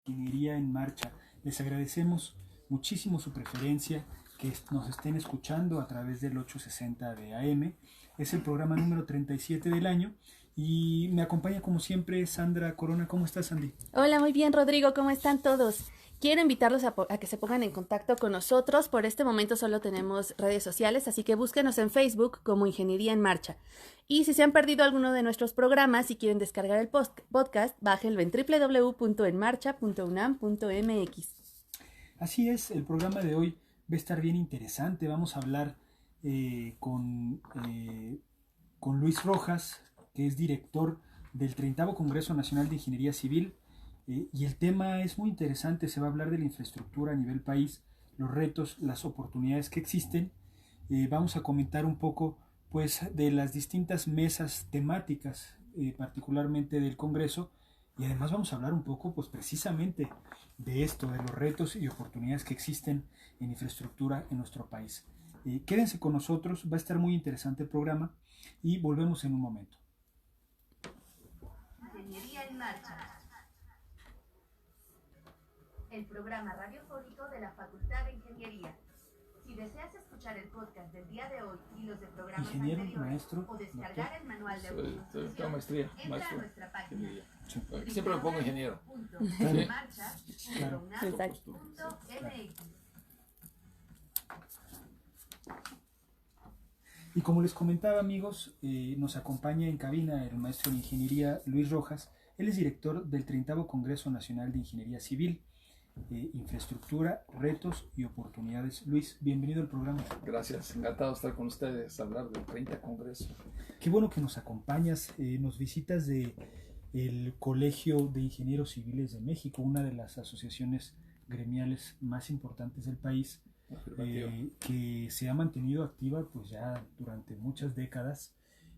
Ingeniería en Marcha. Les agradecemos muchísimo su preferencia, que nos estén escuchando a través del 860 de AM. Es el programa número 37 del año y me acompaña como siempre Sandra Corona. ¿Cómo estás, Sandy? Hola, muy bien, Rodrigo, ¿cómo están todos? Quiero invitarlos a que se pongan en contacto con nosotros. Por este momento solo tenemos redes sociales, así que búsquenos en Facebook como Ingeniería en Marcha. Y si se han perdido alguno de nuestros programas y quieren descargar el podcast, bájenlo en www.enmarcha.unam.mx. Así es, el programa de hoy va a estar bien interesante. Vamos a hablar eh, con, eh, con Luis Rojas, que es director del 30º Congreso Nacional de Ingeniería Civil. Y el tema es muy interesante. Se va a hablar de la infraestructura a nivel país, los retos, las oportunidades que existen. Vamos a comentar un poco pues, de las distintas mesas temáticas, particularmente del Congreso, y además vamos a hablar un poco pues, precisamente de esto, de los retos y oportunidades que existen en infraestructura en nuestro país. Quédense con nosotros, va a estar muy interesante el programa y volvemos en un momento. Ingeniería en Marcha, el programa radiofónico de la Facultad de Ingeniería. Si deseas escuchar el podcast del día de hoy y los de programas Ingeniero, anteriores maestro, o descargar doctor. el manual de Tengo autoinstrucción, maestría, entra a maestro. nuestra página Siempre me pongo ingeniero. Claro. marcha.unam.mx. Y como les comentaba, amigos, nos acompaña en cabina el maestro de Ingeniería Luis Rojas. Él es director del 30º Congreso Nacional de Ingeniería Civil, Infraestructura, Retos y Oportunidades. Luis, bienvenido al programa. Gracias, encantado de estar con ustedes, hablar del 30 Congreso. Qué bueno que nos acompañas, nos visitas de el Colegio de Ingenieros Civiles de México, una de las asociaciones gremiales más importantes del país, que se ha mantenido activa pues ya durante muchas décadas,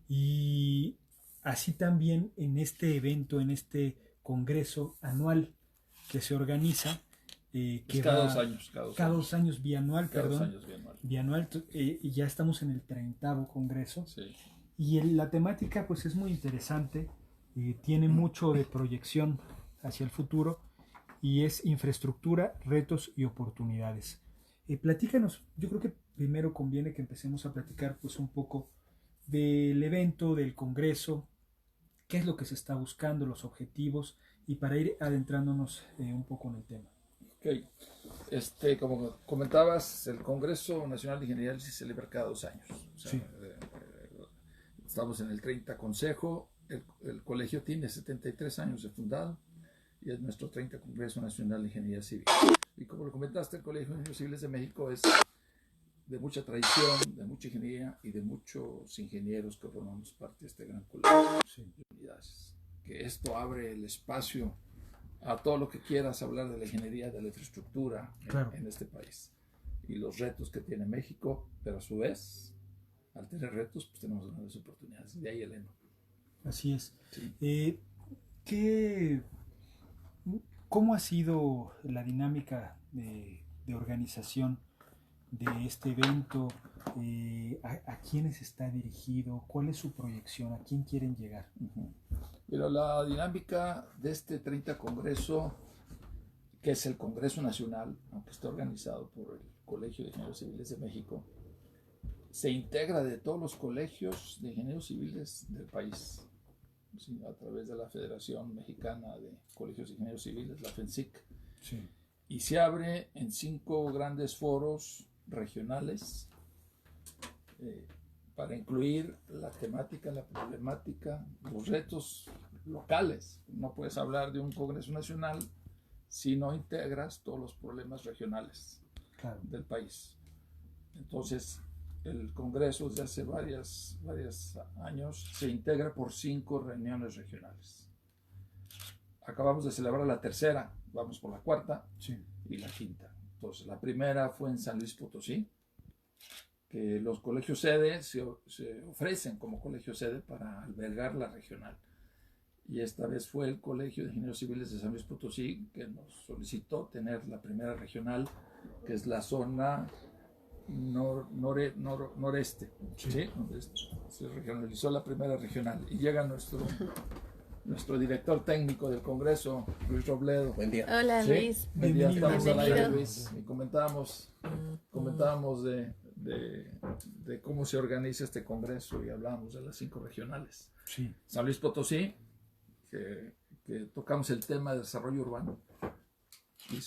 y así también en este evento, en este congreso anual que se organiza, que cada va 2 años. cada 2 años, bianual, Cada perdón, 2 años, bianual. bianual, y ya estamos en el 30º congreso. Sí. Y la temática pues es muy interesante, tiene mucho de proyección hacia el futuro y es infraestructura, retos y oportunidades. Platícanos, yo creo que primero conviene que empecemos a platicar pues un poco del evento, del congreso, qué es lo que se está buscando, los objetivos, y para ir adentrándonos un poco en el tema. Ok, como comentabas, el Congreso Nacional de Ingeniería se celebra cada 2 años. O sea, Sí. Estamos en el 30 Consejo, el colegio tiene 73 años de fundado y es nuestro 30 Congreso Nacional de Ingeniería Civil. Y como lo comentaste, el Colegio de Ingenieros Civiles de México es de mucha tradición, de mucha ingeniería y de muchos ingenieros que formamos parte de este gran colegio de unidades. Que esto abre el espacio a todo lo que quieras hablar de la ingeniería, de la infraestructura en este país y los retos que tiene México, pero a su vez, al tener retos, pues tenemos grandes oportunidades. De ahí el lema. Así es. Sí. ¿Cómo ha sido la dinámica de organización de este evento? ¿A quiénes está dirigido? ¿Cuál es su proyección? ¿A quién quieren llegar? Pero la dinámica de este 30 Congreso, que es el Congreso Nacional, aunque está organizado por el Colegio de Ingenieros Civiles de México, se integra de todos los colegios de ingenieros civiles del país, ¿sí? A través de la Federación Mexicana de Colegios de Ingenieros Civiles, la FENSIC, Sí. y se abre en 5 grandes foros regionales para incluir la temática, la problemática, los retos locales. No puedes hablar de un Congreso Nacional si no integras todos los problemas regionales del país. Entonces, el Congreso desde hace varios años se integra por 5 reuniones regionales. Acabamos de celebrar la tercera, vamos por la cuarta y la quinta. Entonces, la primera fue en San Luis Potosí, que los colegios sede se ofrecen como colegio sede para albergar la regional. Y esta vez fue el Colegio de Ingenieros Civiles de San Luis Potosí que nos solicitó tener la primera regional, que es la zona noreste. ¿Sí? Donde se regionalizó la primera regional. Y llega nuestro nuestro director técnico del Congreso, Luis Robledo. Buen día. Hola, Sí, Luis. buen día, Bienvenido. estamos al aire, Bienvenido. Luis, y comentábamos de cómo se organiza este Congreso y hablábamos de las 5 regionales. Sí. San Luis Potosí, que tocamos el tema de desarrollo urbano y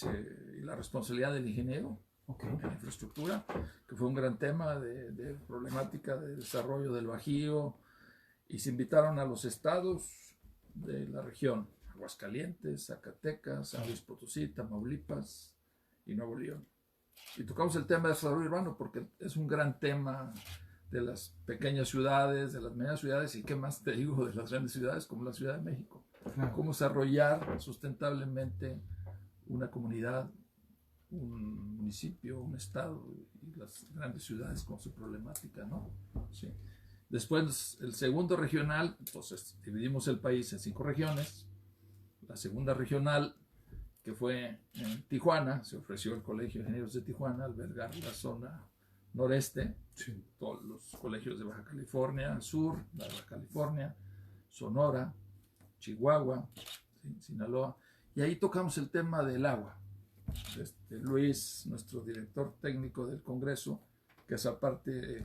la responsabilidad del ingeniero Ok. en la infraestructura, que fue un gran tema de problemática de desarrollo del Bajío, y se invitaron a los estados de la región, Aguascalientes, Zacatecas, San Luis Potosí, Tamaulipas y Nuevo León. Y tocamos el tema de desarrollo urbano porque es un gran tema de las pequeñas ciudades, de las medianas ciudades, y qué más te digo de las grandes ciudades como la Ciudad de México. Claro. Cómo desarrollar sustentablemente una comunidad, un municipio, un estado y las grandes ciudades con su problemática, ¿no? Sí. Después, el segundo regional, entonces dividimos el país en 5 regiones. La segunda regional, que fue en Tijuana, se ofreció el Colegio de Ingenieros de Tijuana albergar la zona noreste, Sí. todos los colegios de Baja California Sur, Baja California, Sonora, Chihuahua, Sinaloa, y ahí tocamos el tema del agua. Luis, nuestro director técnico del Congreso, que es aparte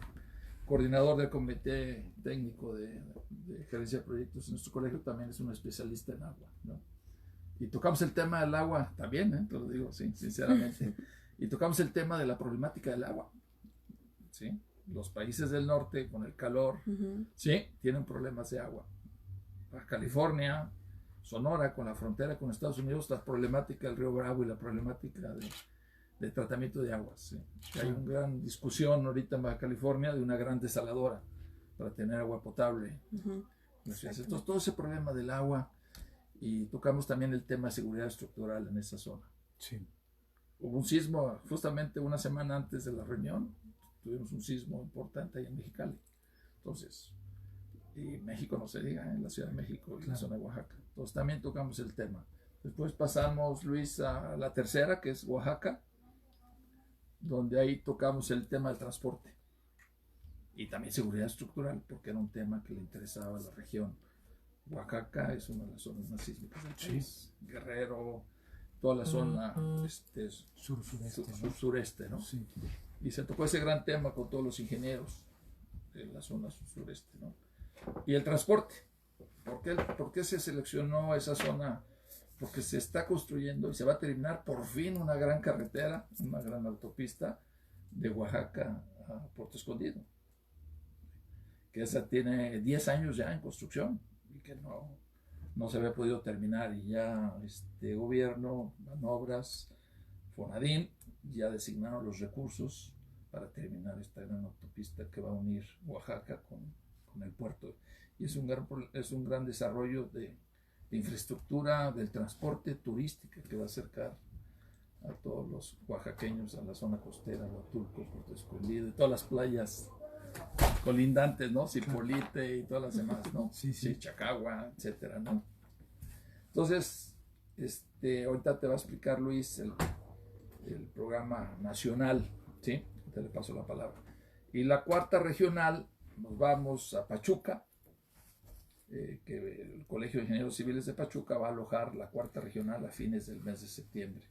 coordinador del comité técnico de gerencia de proyectos en nuestro colegio, también es un especialista en agua, ¿no? Y tocamos el tema del agua también, te lo digo, sí, sinceramente, y tocamos el tema de la problemática del agua, ¿sí? Los países del norte con el calor, sí, tienen problemas de agua. Baja California, Sonora, con la frontera con Estados Unidos, la problemática del río Bravo y la problemática de tratamiento de aguas. ¿Sí? Hay una gran discusión ahorita en Baja California de una gran desaladora para tener agua potable. Entonces, todo ese problema del agua, y tocamos también el tema de seguridad estructural en esa zona. Sí. Hubo un sismo justamente una semana antes de la reunión, tuvimos un sismo importante ahí en Mexicali. Entonces, y México no se diga, en la Ciudad de México y la zona de Oaxaca. Entonces también tocamos el tema. Después pasamos, Luis, a la tercera, que es Oaxaca, donde ahí tocamos el tema del transporte y también seguridad estructural, porque era un tema que le interesaba a la región. Oaxaca es una de las zonas más sísmicas del país. Guerrero, toda la zona sureste, ¿no? Sí. Y se tocó ese gran tema con todos los ingenieros de la zona sureste, ¿no? Y el transporte. ¿Por qué se seleccionó esa zona? Porque se está construyendo y se va a terminar por fin una gran carretera, una gran autopista de Oaxaca a Puerto Escondido. Que esa tiene 10 años ya en construcción y que no se había podido terminar. Y ya este gobierno, Manobras, Fonadín, ya designaron los recursos para terminar esta gran autopista que va a unir Oaxaca con el puerto. Y es un gran desarrollo de infraestructura del transporte turística que va a acercar a todos los oaxaqueños a la zona costera, Huatulco, Puerto Escondido y todas las playas colindantes, ¿no? Cipolite y todas las demás, ¿no? Sí. Chacagua, etcétera, ¿no? Entonces, ahorita te va a explicar Luis el programa nacional, ¿sí? Te le paso la palabra. Y la cuarta regional, nos vamos a Pachuca, que el Colegio de Ingenieros Civiles de Pachuca va a alojar la cuarta regional a fines del mes de septiembre,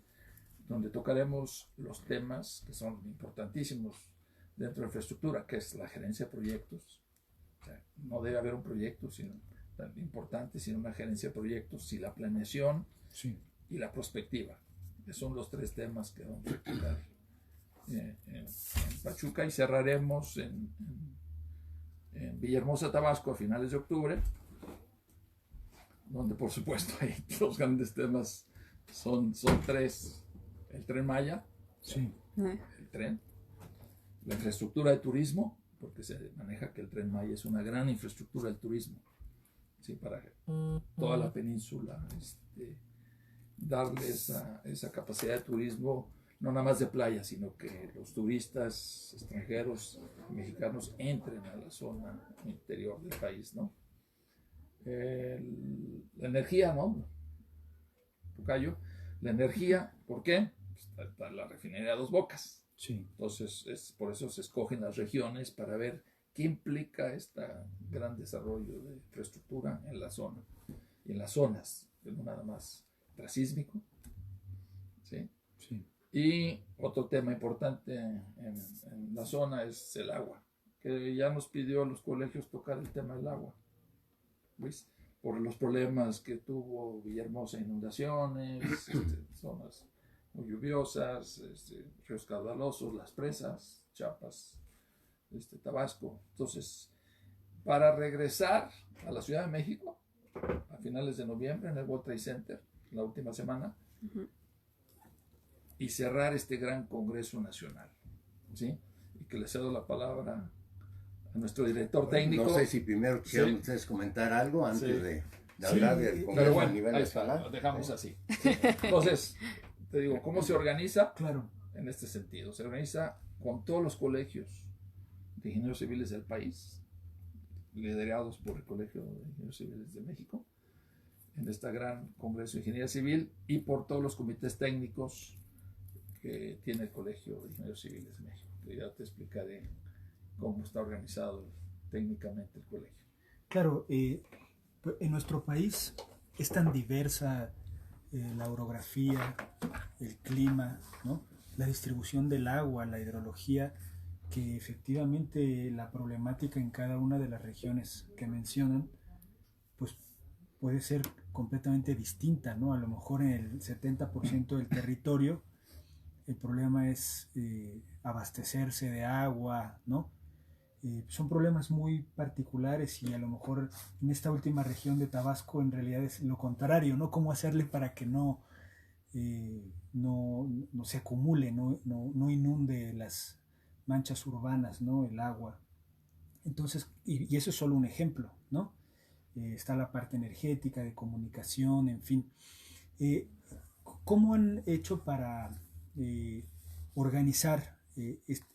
donde tocaremos los temas que son importantísimos dentro de infraestructura, que es la gerencia de proyectos. O sea, no debe haber un proyecto tan importante sin una gerencia de proyectos, y la planeación y la prospectiva. Esos son los 3 temas que vamos a tocar en Pachuca, y cerraremos en Villahermosa, Tabasco, a finales de octubre, donde por supuesto ahí los grandes temas son 3: el Tren Maya, el tren, la infraestructura de turismo, porque se maneja que el Tren Maya es una gran infraestructura del turismo, ¿sí? Para toda la península, darle esa capacidad de turismo, no nada más de playa, sino que los turistas extranjeros, mexicanos, entren a la zona interior del país, ¿no? La energía, ¿no? Tocayo, la energía, ¿por qué? Pues está la refinería Dos Bocas. Sí. Entonces, por eso se escogen las regiones para ver qué implica este gran desarrollo de infraestructura en la zona. y en las zonas, no nada más trasísmico. ¿Sí? Sí. Y otro tema importante en la zona es el agua, que ya nos pidió a los colegios tocar el tema del agua, ¿ves? Por los problemas que tuvo Villahermosa, inundaciones, zonas muy lluviosas, ríos caudalosos, las presas, Chiapas, Tabasco. Entonces, para regresar a la Ciudad de México, a finales de noviembre, en el World Trade Center, la última semana, y cerrar este gran Congreso Nacional, ¿sí? Y que le cedo la palabra a nuestro director técnico. No sé si primero quisieran ustedes comentar algo antes de hablar del Congreso a nivel nacional. Lo dejamos así. ¿Sí? Entonces, te digo, ¿cómo se organiza? Claro. En este sentido, se organiza con todos los colegios de ingenieros civiles del país, liderados por el Colegio de Ingenieros Civiles de México, en este gran Congreso de Ingeniería Civil, y por todos los comités técnicos que tiene el Colegio de Ingenieros Civiles de México. Que ya te explicaré cómo está organizado técnicamente el colegio. Claro, en nuestro país es tan diversa la orografía, el clima, ¿no? La distribución del agua, la hidrología, que efectivamente la problemática en cada una de las regiones que mencionan, pues puede ser completamente distinta, ¿no? A lo mejor en el 70% del territorio el problema es abastecerse de agua, ¿no? Son problemas muy particulares, y a lo mejor en esta última región de Tabasco en realidad es lo contrario, ¿no? Cómo hacerle para que no se acumule, no inunde las manchas urbanas, ¿no? El agua. Entonces, y eso es solo un ejemplo, ¿no? Está la parte energética, de comunicación, en fin. ¿Cómo han hecho para organizar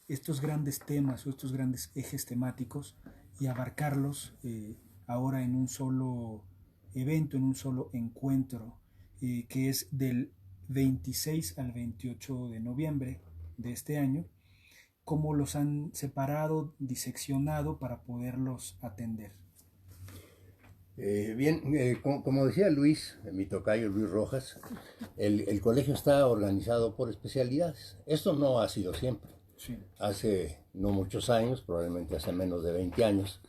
estos grandes temas o estos grandes ejes temáticos y abarcarlos ahora en un solo evento, en un solo encuentro, que es del 26 al 28 de noviembre de este año? ¿Cómo los han separado, diseccionado para poderlos atender? Bien, como decía Luis, mi tocayo Luis Rojas, el colegio está organizado por especialidades. Esto no ha sido siempre. Sí. Hace no muchos años, probablemente hace menos de 20 años,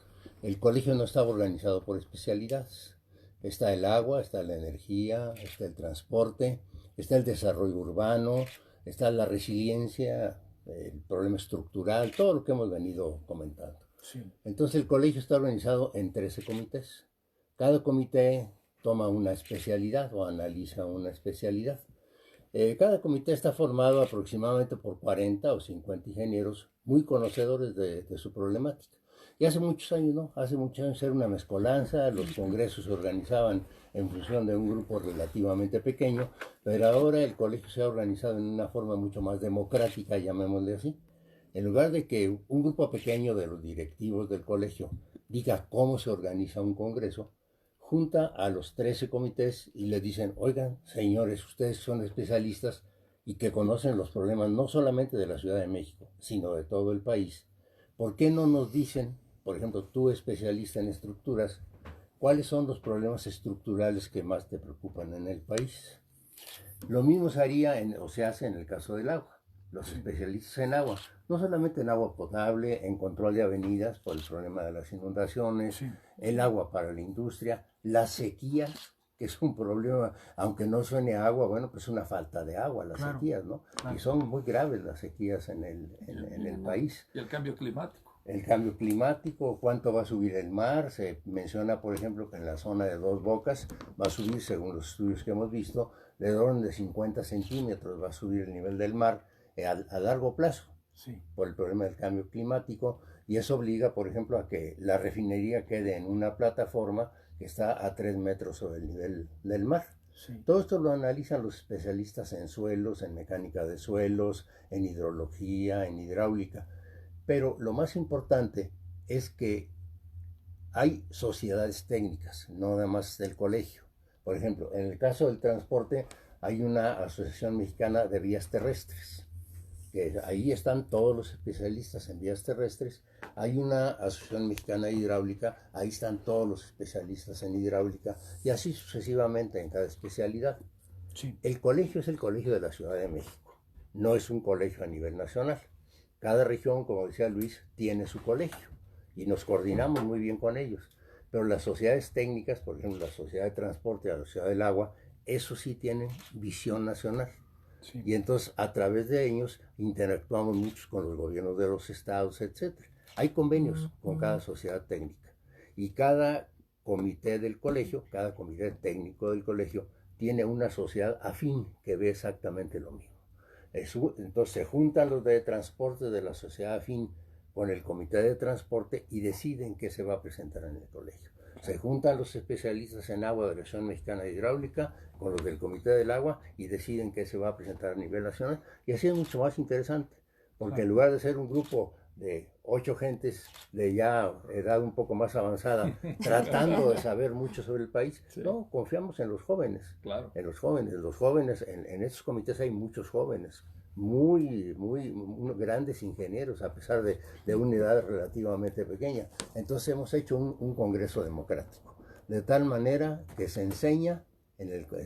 el colegio no estaba organizado por especialidades. Está el agua, está la energía, está el transporte, está el desarrollo urbano, está la resiliencia, el problema estructural, todo lo que hemos venido comentando. Sí. Entonces el colegio está organizado en 13 comités. Cada comité toma una especialidad o analiza una especialidad. Cada comité está formado aproximadamente por 40 o 50 ingenieros muy conocedores de su problemática. Y hace muchos años, ¿no? Hace muchos años era una mezcolanza, los congresos se organizaban en función de un grupo relativamente pequeño, pero ahora el colegio se ha organizado en una forma mucho más democrática, llamémosle así. En lugar de que un grupo pequeño de los directivos del colegio diga cómo se organiza un congreso, junta a los 13 comités y les dicen: oigan, señores, ustedes son especialistas y que conocen los problemas no solamente de la Ciudad de México, sino de todo el país. ¿Por qué no nos dicen, por ejemplo, tú especialista en estructuras, cuáles son los problemas estructurales que más te preocupan en el país? Lo mismo se haría o se hace en el caso del agua. Los especialistas en agua, no solamente en agua potable, en control de avenidas por el problema de las inundaciones, Sí. el agua para la industria, las sequías, que es un problema, aunque no suene a agua, bueno, pues es una falta de agua, las Claro, sequías, ¿no? claro. Y son muy graves las sequías en el país. Y el cambio climático. El cambio climático, cuánto va a subir el mar. Se menciona, por ejemplo, que en la zona de Dos Bocas va a subir, según los estudios que hemos visto, de orden de 50 centímetros va a subir el nivel del mar a largo plazo, Sí. por el problema del cambio climático, y eso obliga, por ejemplo, a que la refinería quede en una plataforma que está a 3 metros sobre el nivel del mar. Sí. Todo esto lo analizan los especialistas en suelos, en mecánica de suelos, en hidrología, en hidráulica. Pero lo más importante es que hay sociedades técnicas, no nada más del colegio. Por ejemplo, en el caso del transporte hay una Asociación Mexicana de Vías Terrestres. que ahí están todos los especialistas en vías terrestres. Hay una Asociación Mexicana de Hidráulica, ahí están todos los especialistas en hidráulica, y así sucesivamente en cada especialidad. Sí. El colegio es el colegio de la Ciudad de México, no es un colegio a nivel nacional. Cada región, como decía Luis, tiene su colegio y nos coordinamos muy bien con ellos. Pero las sociedades técnicas, por ejemplo, la Sociedad de Transporte, la Sociedad del Agua, eso sí tienen visión nacional. Sí. Y entonces a través de ellos interactuamos mucho con los gobiernos de los estados, etc. Hay convenios con cada sociedad técnica y cada comité del colegio, cada comité técnico del colegio tiene una sociedad afín que ve exactamente lo mismo. Entonces se juntan los de transporte de la sociedad afín con el comité de transporte y deciden qué se va a presentar en el colegio. Se juntan los especialistas en agua de la Asociación Mexicana de Hidráulica con los del Comité del Agua y deciden qué se va a presentar a nivel nacional. Y así es mucho más interesante, porque en lugar de ser un grupo de 8 gentes de ya edad un poco más avanzada, tratando de saber mucho sobre el país, sí, no, confiamos en los jóvenes. Claro. En los jóvenes, en estos comités hay muchos jóvenes, muy grandes ingenieros, a pesar de una edad relativamente pequeña. Entonces hemos hecho un congreso democrático, de tal manera que se enseña,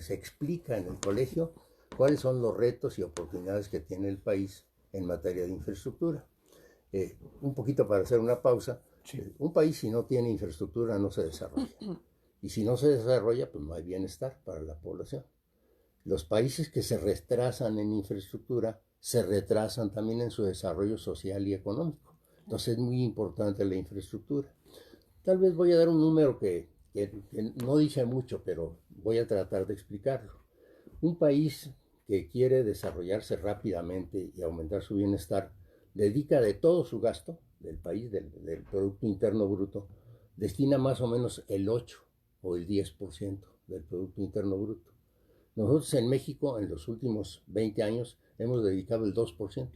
se explica en el colegio cuáles son los retos y oportunidades que tiene el país en materia de infraestructura. Un poquito para hacer una pausa, sí. Un país si no tiene infraestructura no se desarrolla. Y si no se desarrolla, pues no hay bienestar para la población. Los países que se retrasan en infraestructura se retrasan también en su desarrollo social y económico. Entonces es muy importante la infraestructura. Tal vez voy a dar un número que no dice mucho, pero voy a tratar de explicarlo. Un país que quiere desarrollarse rápidamente y aumentar su bienestar, dedica de todo su gasto del país, del Producto Interno Bruto, destina más o menos el 8 o el 10% del Producto Interno Bruto. Nosotros en México, en los últimos 20 años, hemos dedicado el 2%.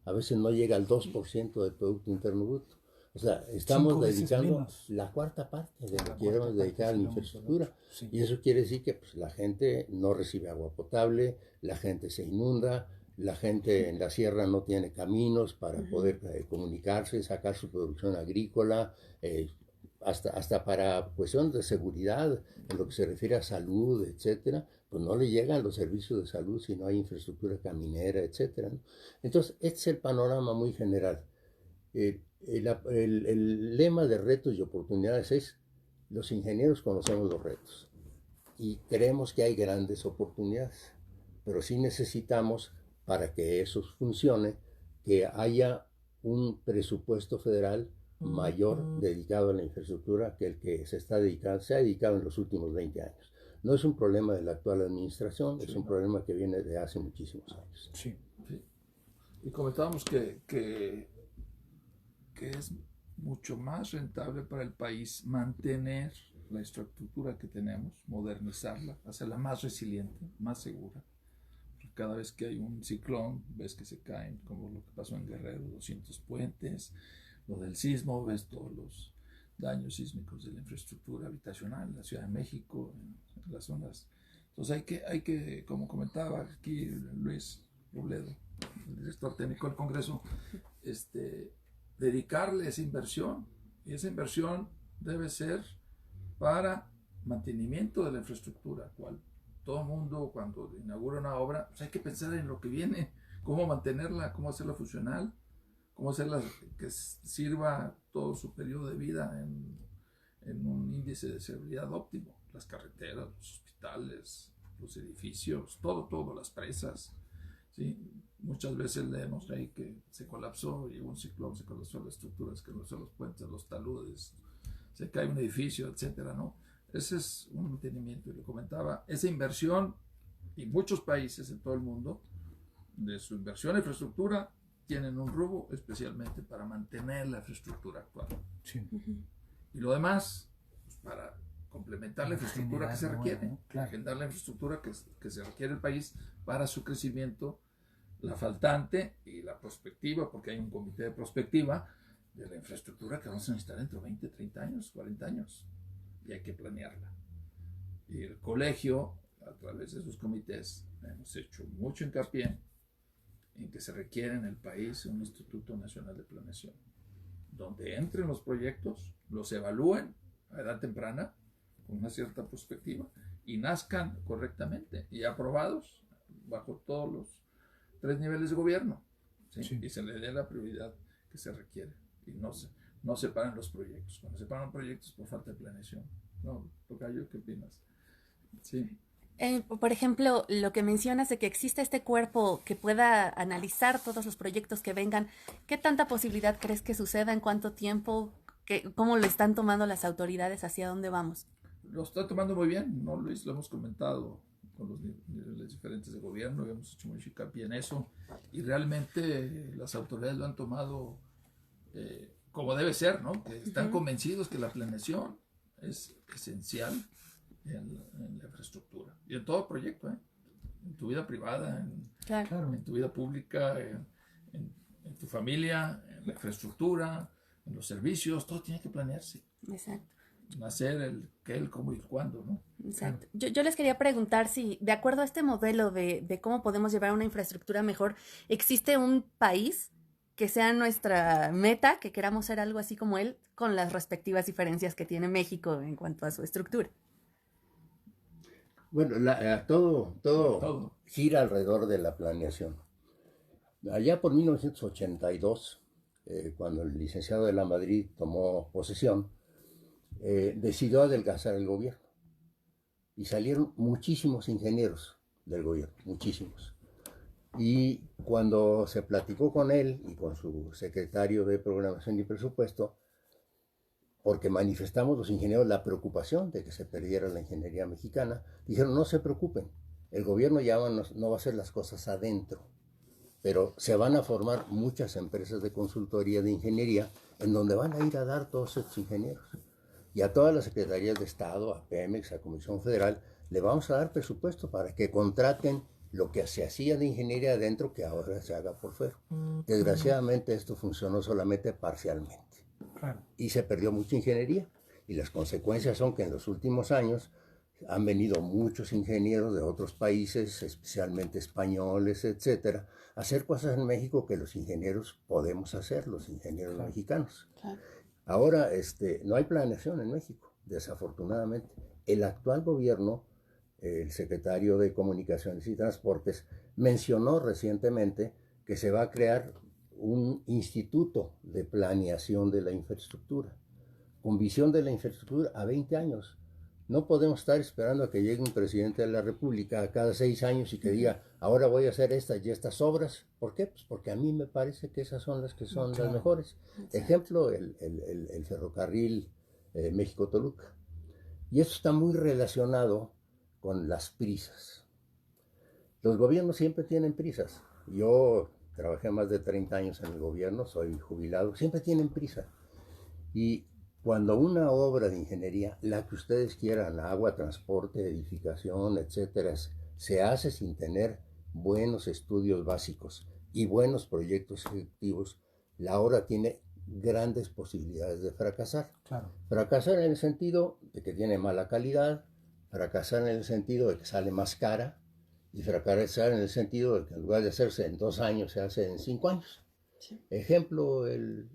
A veces no llega al 2% del Producto Interno Bruto. O sea, estamos dedicando la cuarta parte de lo que queremos dedicar a la infraestructura. Sí. Y eso quiere decir que pues, la gente no recibe agua potable, la gente se inunda, la gente en la sierra no tiene caminos para poder comunicarse, sacar su producción agrícola, hasta para cuestiones de seguridad, en lo que se refiere a salud, etcétera, pues no le llegan los servicios de salud si no hay infraestructura caminera, etcétera, ¿no? Entonces, este es el panorama muy general. El lema de retos y oportunidades es: los ingenieros conocemos los retos y creemos que hay grandes oportunidades, pero sí necesitamos, para que eso funcione, que haya un presupuesto federal mayor dedicado a la infraestructura que el que se ha dedicado en los últimos 20 años. No es un problema de la actual administración, sí, es un problema que viene de hace muchísimos años. Sí. Sí. Y comentábamos que es mucho más rentable para el país mantener la infraestructura que tenemos, modernizarla, hacerla más resiliente, más segura. Cada vez que hay un ciclón, ves que se caen, como lo que pasó en Guerrero, 200 puentes, lo del sismo, ves todos los daños sísmicos de la infraestructura habitacional en la Ciudad de México, en las zonas. Entonces hay que, como comentaba aquí Luis Robledo, el director técnico del Congreso, dedicarle esa inversión, y esa inversión debe ser para mantenimiento de la infraestructura actual. Todo el mundo, cuando inaugura una obra, pues hay que pensar en lo que viene, cómo mantenerla, cómo hacerla funcional, cómo hacerla que sirva todo su periodo de vida en un índice de seguridad óptimo. Las carreteras, los hospitales, los edificios, todo, las presas. ¿Sí? Muchas veces leemos ahí que se colapsó, llegó un ciclón, se colapsó la estructura, se colapsó los puentes, los taludes, se cae un edificio, etcétera, ¿no? Ese es un mantenimiento, y le comentaba, esa inversión, y muchos países en todo el mundo, de su inversión en infraestructura, tienen un rubro especialmente para mantener la infraestructura actual. Sí. Y lo demás, pues para complementar la infraestructura que se requiere, ¿no? Claro. Agendar la infraestructura que se requiere el país para su crecimiento, la faltante y la prospectiva, porque hay un comité de prospectiva de la infraestructura que vamos a necesitar dentro de 20, 30 años, 40 años. Y hay que planearla. Y el colegio, a través de sus comités, hemos hecho mucho hincapié en que se requiere en el país un Instituto Nacional de Planeación, donde entren los proyectos, los evalúen a edad temprana, con una cierta perspectiva, y nazcan correctamente y aprobados bajo todos los 3 niveles de gobierno, ¿sí? Sí. Y se le dé la prioridad que se requiere y no separen los proyectos. Cuando separan proyectos por falta de planeación. No, Tocayo, ¿qué opinas? Sí. Por ejemplo, lo que mencionas de que existe este cuerpo que pueda analizar todos los proyectos que vengan, ¿qué tanta posibilidad crees que suceda? ¿En cuánto tiempo? ¿Cómo lo están tomando las autoridades? ¿Hacia dónde vamos? Lo está tomando muy bien, ¿no, Luis? Lo hemos comentado con los niveles diferentes de gobierno, hemos hecho mucho hincapié en eso, y realmente las autoridades lo han tomado como debe ser, ¿no? Que están convencidos que la planeación es esencial en la infraestructura y en todo proyecto, en tu vida privada, en tu vida pública, en tu familia, en la infraestructura, en los servicios, todo tiene que planearse. Exacto. Hacer el qué, el cómo y el cuándo, ¿no? Exacto. Yo les quería preguntar si, de acuerdo a este modelo de cómo podemos llevar una infraestructura mejor, ¿existe un país que sea nuestra meta, que queramos ser algo así como él, con las respectivas diferencias que tiene México en cuanto a su estructura? Bueno, todo gira alrededor de la planeación. Allá por 1982, cuando el licenciado de la Madrid tomó posesión, decidió adelgazar el gobierno. Y salieron muchísimos ingenieros del gobierno, muchísimos. Y cuando se platicó con él y con su secretario de Programación y Presupuesto, porque manifestamos los ingenieros la preocupación de que se perdiera la ingeniería mexicana, dijeron, no se preocupen, el gobierno ya no va a hacer las cosas adentro, pero se van a formar muchas empresas de consultoría de ingeniería en donde van a ir a dar todos estos ingenieros. Y a todas las secretarías de Estado, a Pemex, a Comisión Federal, le vamos a dar presupuesto para que contraten lo que se hacía de ingeniería adentro, que ahora se haga por fuera. Desgraciadamente esto funcionó solamente parcialmente. Claro. Y se perdió mucha ingeniería. Y las consecuencias son que en los últimos años han venido muchos ingenieros de otros países, especialmente españoles, etcétera, a hacer cosas en México que los ingenieros podemos hacer, los ingenieros mexicanos. Claro. Ahora no hay planeación en México, desafortunadamente. El actual gobierno, el secretario de Comunicaciones y Transportes, mencionó recientemente que se va a crear un instituto de planeación de la infraestructura, con visión de la infraestructura a 20 años. No podemos estar esperando a que llegue un presidente de la República a cada 6 años y que diga, ahora voy a hacer estas y estas obras. ¿Por qué? Pues porque a mí me parece que esas son las que son las mejores. Ejemplo, el ferrocarril México-Toluca. Y eso está muy relacionado con las prisas. Los gobiernos siempre tienen prisas. Yo trabajé más de 30 años en el gobierno, soy jubilado, siempre tienen prisa. Y cuando una obra de ingeniería, la que ustedes quieran, agua, transporte, edificación, etcétera, se hace sin tener buenos estudios básicos y buenos proyectos ejecutivos, la obra tiene grandes posibilidades de fracasar. Claro. Fracasar en el sentido de que tiene mala calidad, fracasar en el sentido de que sale más cara, y fracasar en el sentido de que en lugar de hacerse en 2 años, se hace en 5 años. Sí. Ejemplo, el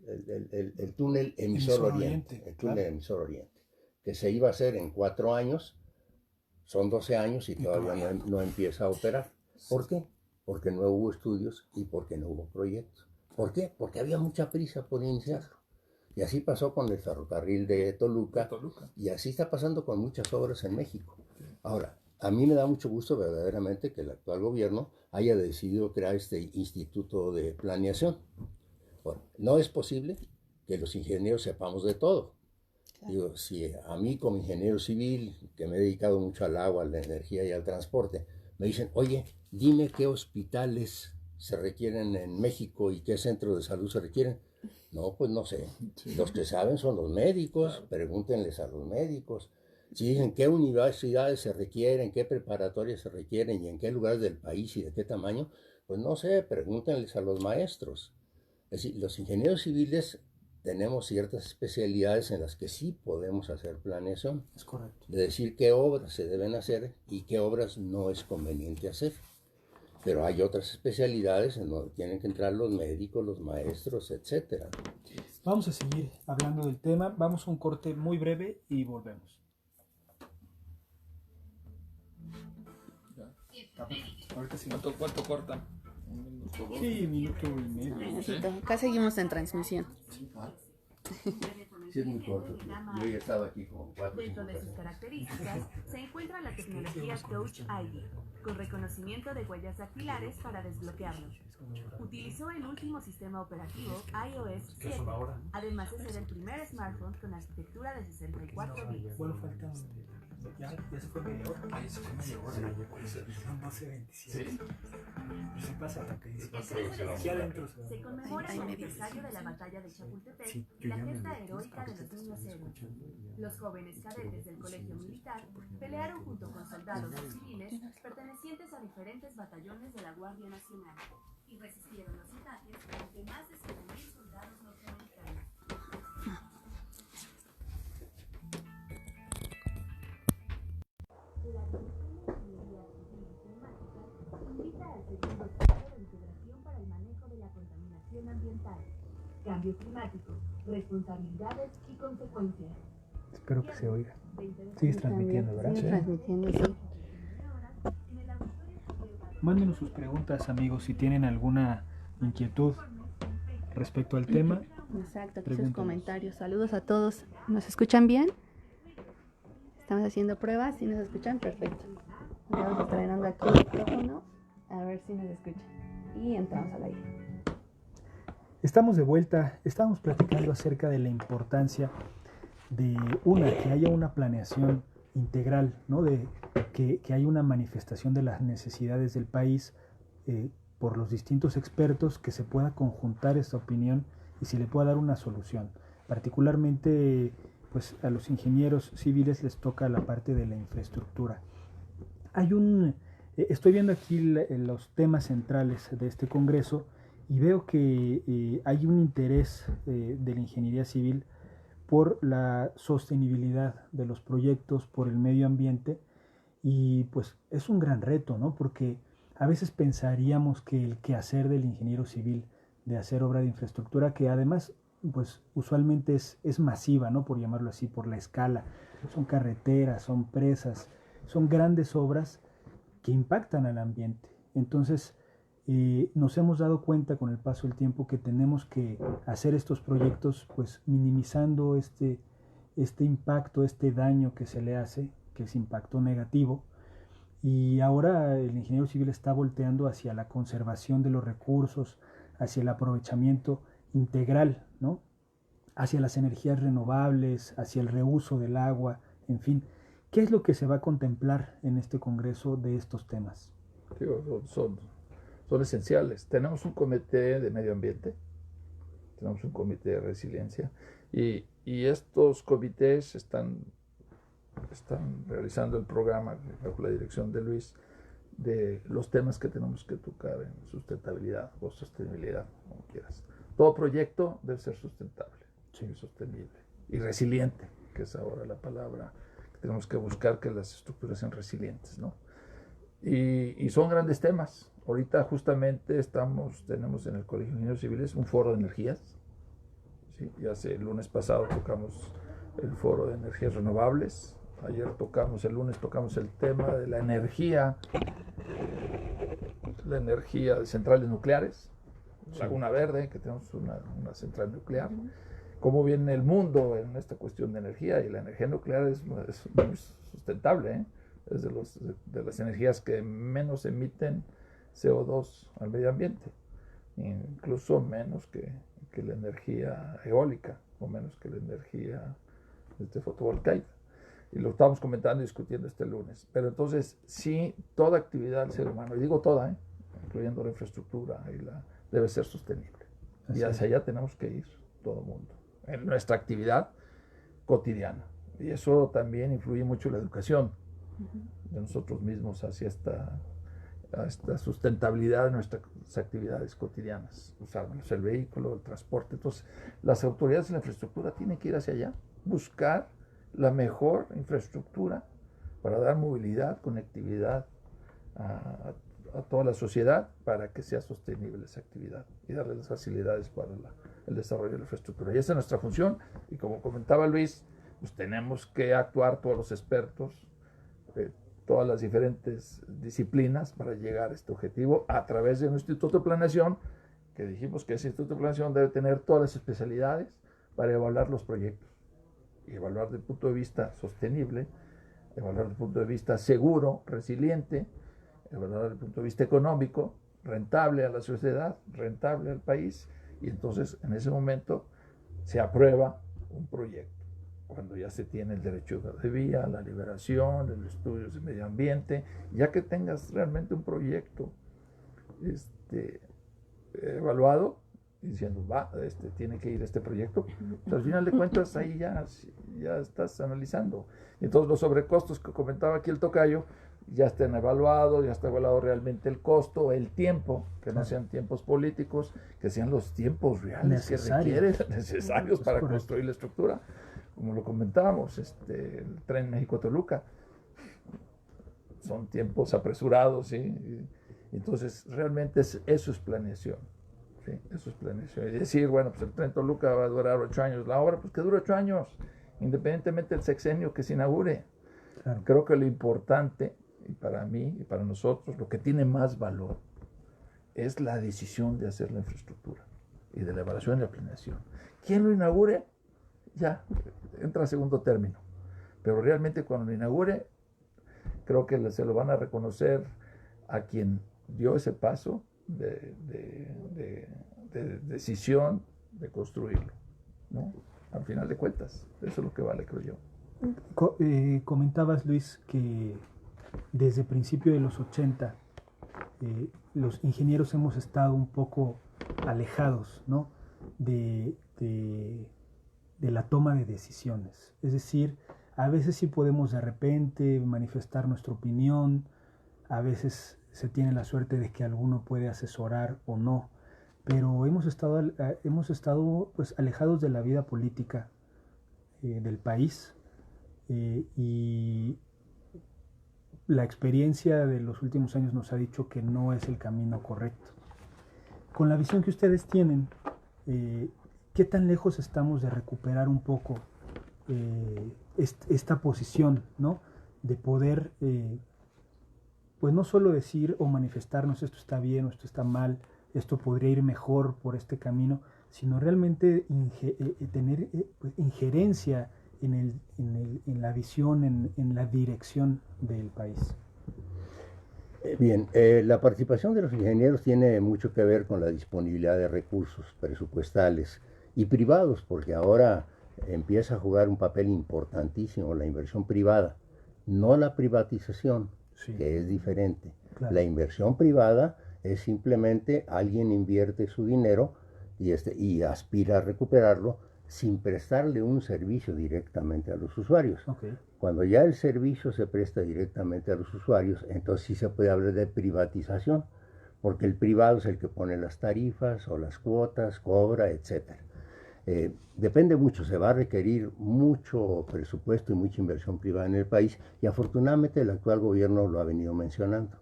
túnel emisor oriente. El túnel emisor oriente, que se iba a hacer en 4 años, son 12 años y todavía no empieza a operar. ¿Por qué? Porque no hubo estudios y porque no hubo proyectos. ¿Por qué? Porque había mucha prisa por iniciarlo. Y así pasó con el ferrocarril de Toluca. Y así está pasando con muchas obras en México. Ahora, a mí me da mucho gusto verdaderamente que el actual gobierno haya decidido crear este instituto de planeación. Bueno, no es posible que los ingenieros sepamos de todo. Claro. Digo, si a mí como ingeniero civil, que me he dedicado mucho al agua, a la energía y al transporte, me dicen, oye, dime qué hospitales se requieren en México y qué centros de salud se requieren. No, pues no sé. Sí. Los que saben son los médicos, claro. Pregúntenles a los médicos. Si dicen qué universidades se requieren, qué preparatorias se requieren y en qué lugares del país y de qué tamaño, pues no sé, pregúntenles a los maestros. Es decir, los ingenieros civiles tenemos ciertas especialidades en las que sí podemos hacer planeación. Es correcto. De decir qué obras se deben hacer y qué obras no es conveniente hacer. Pero hay otras especialidades en donde tienen que entrar los médicos, los maestros, etcétera. Vamos a seguir hablando del tema. Vamos a un corte muy breve y volvemos. Ahorita sí. ¿Cuánto cortan? ¿Un minuto, dos? Sí, minuto y medio. Necesito. Acá seguimos en transmisión. Sí, es muy corto. Yo he estado aquí como 4 o 5 Dentro de sus veces. características se encuentra la tecnología Touch ID, con reconocimiento de huellas dactilares para desbloquearlo. Utilizó el último sistema operativo iOS 7, además de ser el primer smartphone con arquitectura de 64 bits. ¿Cuál falta? Ya se fue media hora. Ay, se fue media hora. Son 12:27. Se pasa la que dice. Aquí adentro se va. Se conmemora el aniversario de la batalla de Chapultepec Sí, y yo la ya me gesta metí. heroica de los niños héroes. Los jóvenes cadetes del colegio militar pelearon junto con soldados y civiles pertenecientes a diferentes batallones de la Guardia Nacional y resistieron los ataques ante más de 7.000 soldados norteamericanos. La Ingeniería Civil y Climática invita al segundo ciclo de integración para el manejo de la contaminación ambiental, cambio climático, responsabilidades y consecuencias. Espero que se oiga. Sigues transmitiendo, ¿verdad? Sigue transmitiendo, sí. Mándenos sus preguntas, amigos, si tienen alguna inquietud respecto al tema. Exacto, aquí sus Pregúntanos. comentarios. Saludos a todos. ¿Nos escuchan bien? Estamos haciendo pruebas. ¿Sí nos escuchan? Perfecto. Vamos estrenando aquí el micrófono. A ver si nos escuchan. Y entramos al aire. Estamos de vuelta, estamos platicando acerca de la importancia de que haya una planeación integral, ¿no? De que haya una manifestación de las necesidades del país por los distintos expertos, que se pueda conjuntar esta opinión y se le pueda dar una solución. Particularmente, pues a los ingenieros civiles les toca la parte de la infraestructura. Estoy viendo aquí los temas centrales de este congreso y veo que hay un interés de la ingeniería civil por la sostenibilidad de los proyectos, por el medio ambiente, y pues es un gran reto, ¿no? Porque a veces pensaríamos que el quehacer del ingeniero civil de hacer obra de infraestructura, que además pues usualmente es masiva, ¿no? Por llamarlo así, por la escala, son carreteras, son presas, son grandes obras que impactan al ambiente. Entonces, nos hemos dado cuenta con el paso del tiempo que tenemos que hacer estos proyectos pues minimizando este impacto, este daño que se le hace, que es impacto negativo, y ahora el ingeniero civil está volteando hacia la conservación de los recursos, hacia el aprovechamiento integral, ¿no? Hacia las energías renovables, hacia el reuso del agua, en fin. ¿Qué es lo que se va a contemplar en este congreso de estos temas? Son esenciales. Tenemos un comité de medio ambiente, tenemos un comité de resiliencia y estos comités están realizando el programa bajo la dirección de Luis de los temas que tenemos que tocar en sustentabilidad o sostenibilidad, como quieras. Todo proyecto debe ser sustentable, sí, sostenible y resiliente, que es ahora la palabra que tenemos que buscar, que las estructuras sean resilientes, ¿no? Y son grandes temas. Ahorita justamente tenemos en el Colegio de Ingenieros Civiles un foro de energías. ¿Sí? Ya el lunes pasado tocamos el foro de energías renovables. El lunes tocamos el tema de la energía de centrales nucleares. Laguna Verde, que tenemos una central nuclear. Cómo viene el mundo en esta cuestión de energía, y la energía nuclear es muy sustentable, ¿eh? Es de las energías que menos emiten CO2 al medio ambiente, incluso menos que la energía eólica o menos que la energía fotovoltaica. Y lo estábamos comentando y discutiendo este lunes. Pero entonces, sí, toda actividad del ser humano, y digo toda, incluyendo la infraestructura, debe ser sostenible. Y hacia allá tenemos que ir todo el mundo, en nuestra actividad cotidiana. Y eso también influye mucho en la educación de nosotros mismos hacia esta sustentabilidad de nuestras actividades cotidianas, usar el vehículo, el transporte. Entonces, las autoridades de la infraestructura tienen que ir hacia allá, buscar la mejor infraestructura para dar movilidad, conectividad a toda la sociedad para que sea sostenible esa actividad y darle las facilidades para el desarrollo de la infraestructura. Y esa es nuestra función, y como comentaba Luis, pues tenemos que actuar todos los expertos, todas las diferentes disciplinas para llegar a este objetivo a través de un instituto de planeación, que dijimos que ese instituto de planeación debe tener todas las especialidades para evaluar los proyectos, y evaluar desde el punto de vista sostenible, evaluar desde el punto de vista seguro, resiliente, evaluar desde el punto de vista económico, rentable a la sociedad, rentable al país, y entonces en ese momento se aprueba un proyecto. Cuando ya se tiene el derecho de vía, la liberación, los estudios de medio ambiente, ya que tengas realmente un proyecto evaluado, diciendo, tiene que ir este proyecto, pues al final de cuentas ahí ya estás analizando. Entonces los sobrecostos que comentaba aquí el tocayo, ya están evaluados, ya está evaluado realmente el costo, el tiempo, que no sean tiempos políticos, que sean los tiempos reales que requieren, necesarios para construir la estructura. Como lo comentábamos, el tren México-Toluca, son tiempos apresurados, ¿sí? Entonces realmente eso es planeación. Sí, eso es planeación. Y decir, bueno, pues el tren Toluca va a durar 8 años, la obra, pues que dure 8 años, independientemente del sexenio que se inaugure. Claro. Creo que lo importante, y para mí y para nosotros, lo que tiene más valor es la decisión de hacer la infraestructura y de la evaluación y la planeación. Quien lo inaugure, ya entra a segundo término. Pero realmente cuando lo inaugure, creo que se lo van a reconocer a quien dio ese paso de decisión de construirlo, ¿no? Al final de cuentas, eso es lo que vale, creo yo. Comentabas, Luis, que desde el principio de los 80 los ingenieros hemos estado un poco alejados, ¿no? de la toma de decisiones. Es decir, a veces sí podemos de repente manifestar nuestra opinión, a veces se tiene la suerte de que alguno puede asesorar o no, pero hemos estado pues, alejados de la vida política del país, y la experiencia de los últimos años nos ha dicho que no es el camino correcto. Con la visión que ustedes tienen, ¿qué tan lejos estamos de recuperar un poco esta posición, ¿no? De poder, pues no solo decir o manifestarnos esto está bien o esto está mal, esto podría ir mejor por este camino, sino realmente tener pues, injerencia en la visión, en la dirección del país? Bien, la participación de los ingenieros tiene mucho que ver con la disponibilidad de recursos presupuestales y privados, porque ahora empieza a jugar un papel importantísimo la inversión privada, no la privatización, sí, que es diferente. Claro. La inversión privada es simplemente alguien invierte su dinero y aspira a recuperarlo sin prestarle un servicio directamente a los usuarios. Okay. Cuando ya el servicio se presta directamente a los usuarios, entonces sí se puede hablar de privatización, porque el privado es el que pone las tarifas o las cuotas, cobra, etc. Depende mucho, se va a requerir mucho presupuesto y mucha inversión privada en el país, y afortunadamente el actual gobierno lo ha venido mencionando,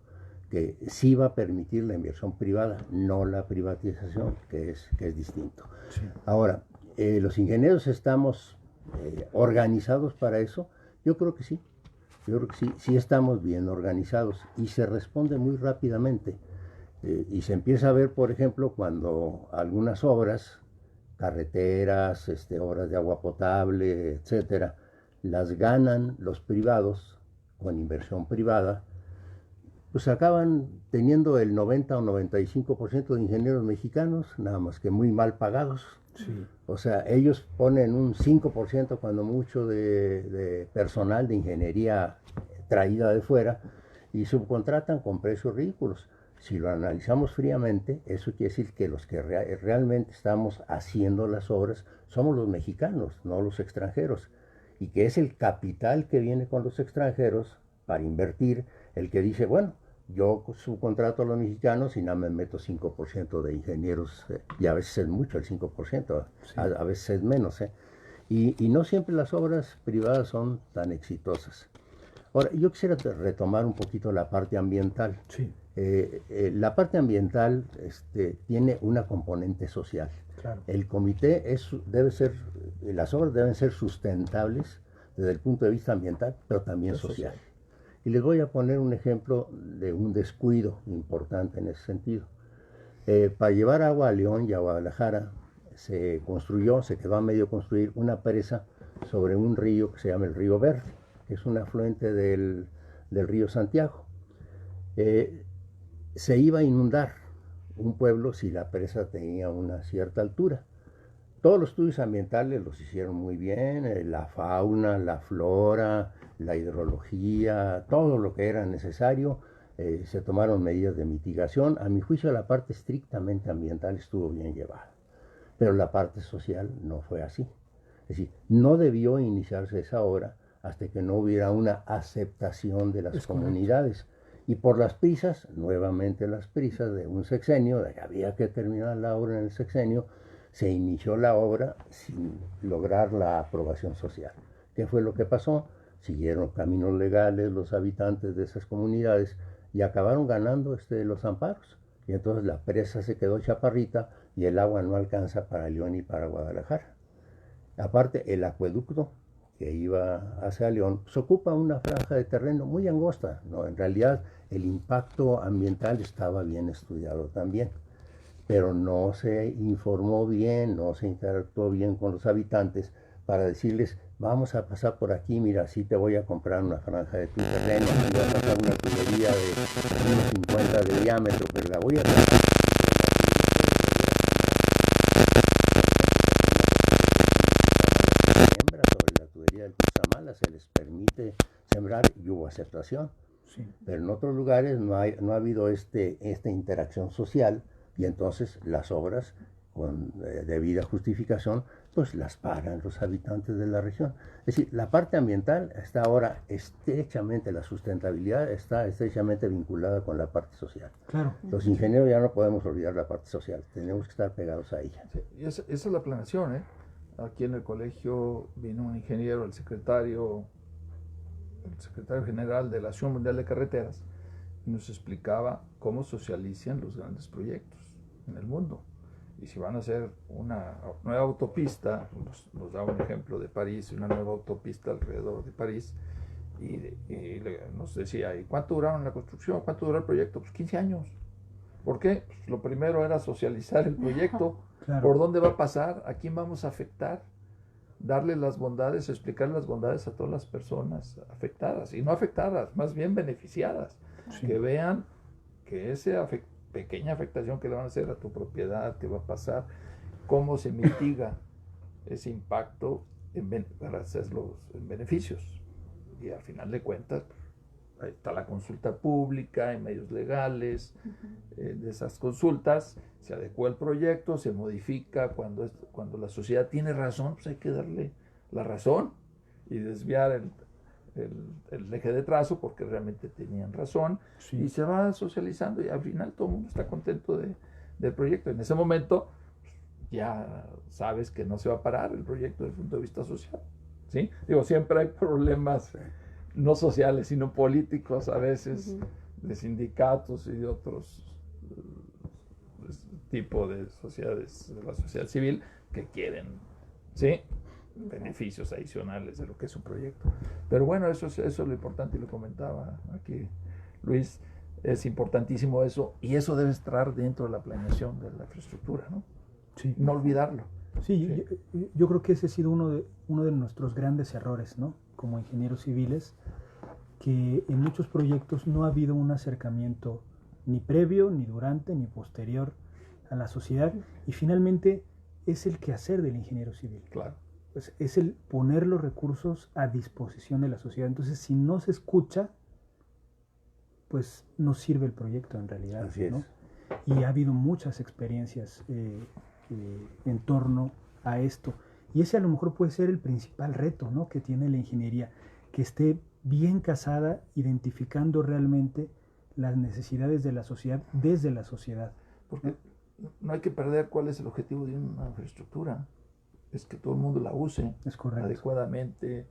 que sí va a permitir la inversión privada, no la privatización, que es distinto. Sí. Ahora, ¿los ingenieros estamos organizados para eso? Yo creo que sí. Yo creo que sí estamos bien organizados y se responde muy rápidamente. Y se empieza a ver, por ejemplo, cuando algunas obras, carreteras, obras de agua potable, etcétera, las ganan los privados con inversión privada, pues acaban teniendo el 90 o 95% de ingenieros mexicanos, nada más que muy mal pagados. Sí. O sea, ellos ponen un 5% cuando mucho de personal de ingeniería traída de fuera y subcontratan con precios ridículos. Si lo analizamos fríamente, eso quiere decir que los que realmente estamos haciendo las obras somos los mexicanos, no los extranjeros. Y que es el capital que viene con los extranjeros para invertir el que dice, bueno, yo subcontrato a los mexicanos y nada me meto 5% de ingenieros, y a veces es mucho el 5%, sí, a veces es menos. Y no siempre las obras privadas son tan exitosas. Ahora, yo quisiera retomar un poquito la parte ambiental. Sí. La parte ambiental tiene una componente social. Claro. El comité las obras deben ser sustentables desde el punto de vista ambiental, pero también social. Y les voy a poner un ejemplo de un descuido importante en ese sentido. Para llevar agua a León y a Guadalajara se quedó a medio construir una presa sobre un río que se llama el Río Verde, que es un afluente del río Santiago. Se iba a inundar un pueblo si la presa tenía una cierta altura. Todos los estudios ambientales los hicieron muy bien, la fauna, la flora, la hidrología, todo lo que era necesario, se tomaron medidas de mitigación. A mi juicio la parte estrictamente ambiental estuvo bien llevada, pero la parte social no fue así. Es decir, no debió iniciarse esa obra hasta que no hubiera una aceptación de las comunidades. Y por las prisas, nuevamente las prisas de un sexenio, de que había que terminar la obra en el sexenio, se inició la obra sin lograr la aprobación social. ¿Qué fue lo que pasó? Siguieron caminos legales los habitantes de esas comunidades y acabaron ganando los amparos. Y entonces la presa se quedó chaparrita y el agua no alcanza para León y para Guadalajara. Aparte, el acueducto que iba hacia León se ocupa una franja de terreno muy angosta, ¿no? En realidad el impacto ambiental estaba bien estudiado también, pero no se informó bien, no se interactuó bien con los habitantes para decirles, vamos a pasar por aquí, mira, sí te voy a comprar una franja de tu terreno, aquí vas a pasar una tubería de 1,50 de diámetro, pero la voy a pasar sobre la tubería del Cutzamala, se les permite sembrar y hubo aceptación. Sí. Pero en otros lugares no ha habido esta interacción social y entonces las obras con debida justificación pues las pagan los habitantes de la región. Es decir, la parte ambiental está ahora estrechamente, la sustentabilidad está estrechamente vinculada con la parte social. Claro. Los ingenieros ya no podemos olvidar la parte social, tenemos que estar pegados a ella. Sí, y esa es la planeación, ¿eh? Aquí en el colegio vino un ingeniero, el secretario general de la Asociación Mundial de Carreteras, y nos explicaba cómo socializan los grandes proyectos en el mundo. Y si van a hacer una nueva autopista, nos da un ejemplo de París, una nueva autopista alrededor de París, y nos decía, ¿y cuánto duraron la construcción? ¿Cuánto duró el proyecto? Pues 15 años. ¿Por qué? Pues lo primero era socializar el proyecto, claro. ¿Por dónde va a pasar? ¿A quién vamos a afectar? Darle las bondades, explicar las bondades a todas las personas afectadas, y no afectadas, más bien beneficiadas, sí. Que vean que esa pequeña afectación que le van a hacer a tu propiedad, que va a pasar, cómo se mitiga ese impacto para hacerlos en beneficios. Y al final de cuentas, ahí está la consulta pública, en medios legales, de esas consultas, se adecua el proyecto, se modifica, cuando la sociedad tiene razón, pues hay que darle la razón y desviar el eje de trazo porque realmente tenían razón, sí. Y se va socializando y al final todo el mundo está contento del proyecto. En ese momento ya sabes que no se va a parar el proyecto desde el punto de vista social, ¿sí? Digo, siempre hay problemas no sociales, sino políticos a veces, de sindicatos y de otros tipos de sociedades, de la sociedad civil, que quieren, ¿sí?, beneficios adicionales de lo que es un proyecto. Pero bueno, eso es lo importante, y lo comentaba aquí Luis, es importantísimo eso, y eso debe estar dentro de la planeación de la infraestructura, ¿no? Sí. No olvidarlo. Sí, sí. Yo creo que ese ha sido uno de nuestros grandes errores, ¿no? Como ingenieros civiles, que en muchos proyectos no ha habido un acercamiento ni previo, ni durante, ni posterior a la sociedad, y finalmente es el quehacer del ingeniero civil. Claro. Pues es el poner los recursos a disposición de la sociedad. Entonces, si no se escucha, pues no sirve el proyecto en realidad. Así es. ¿No? Y ha habido muchas experiencias en torno a esto. Y ese a lo mejor puede ser el principal reto, ¿no?, que tiene la ingeniería, que esté bien casada, identificando realmente las necesidades de la sociedad desde la sociedad. Porque no hay que perder cuál es el objetivo de una infraestructura. Es que todo el mundo la use adecuadamente,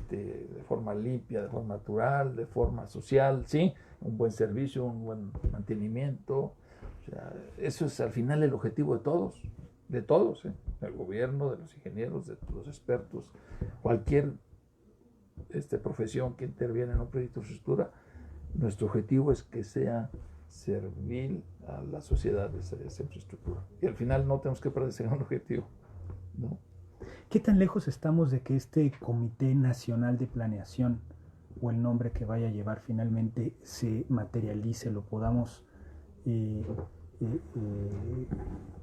de forma limpia, de forma natural, de forma social, ¿sí? Un buen servicio, un buen mantenimiento. O sea, eso es al final el objetivo de todos, ¿eh? Del gobierno, de los ingenieros, de los expertos, cualquier profesión que interviene en un proyecto de infraestructura. Nuestro objetivo es que sea servir a la sociedad esa infraestructura. Y al final no tenemos que perder ese gran objetivo, ¿no? ¿Qué tan lejos estamos de que este Comité Nacional de Planeación, o el nombre que vaya a llevar finalmente, se materialice, lo podamos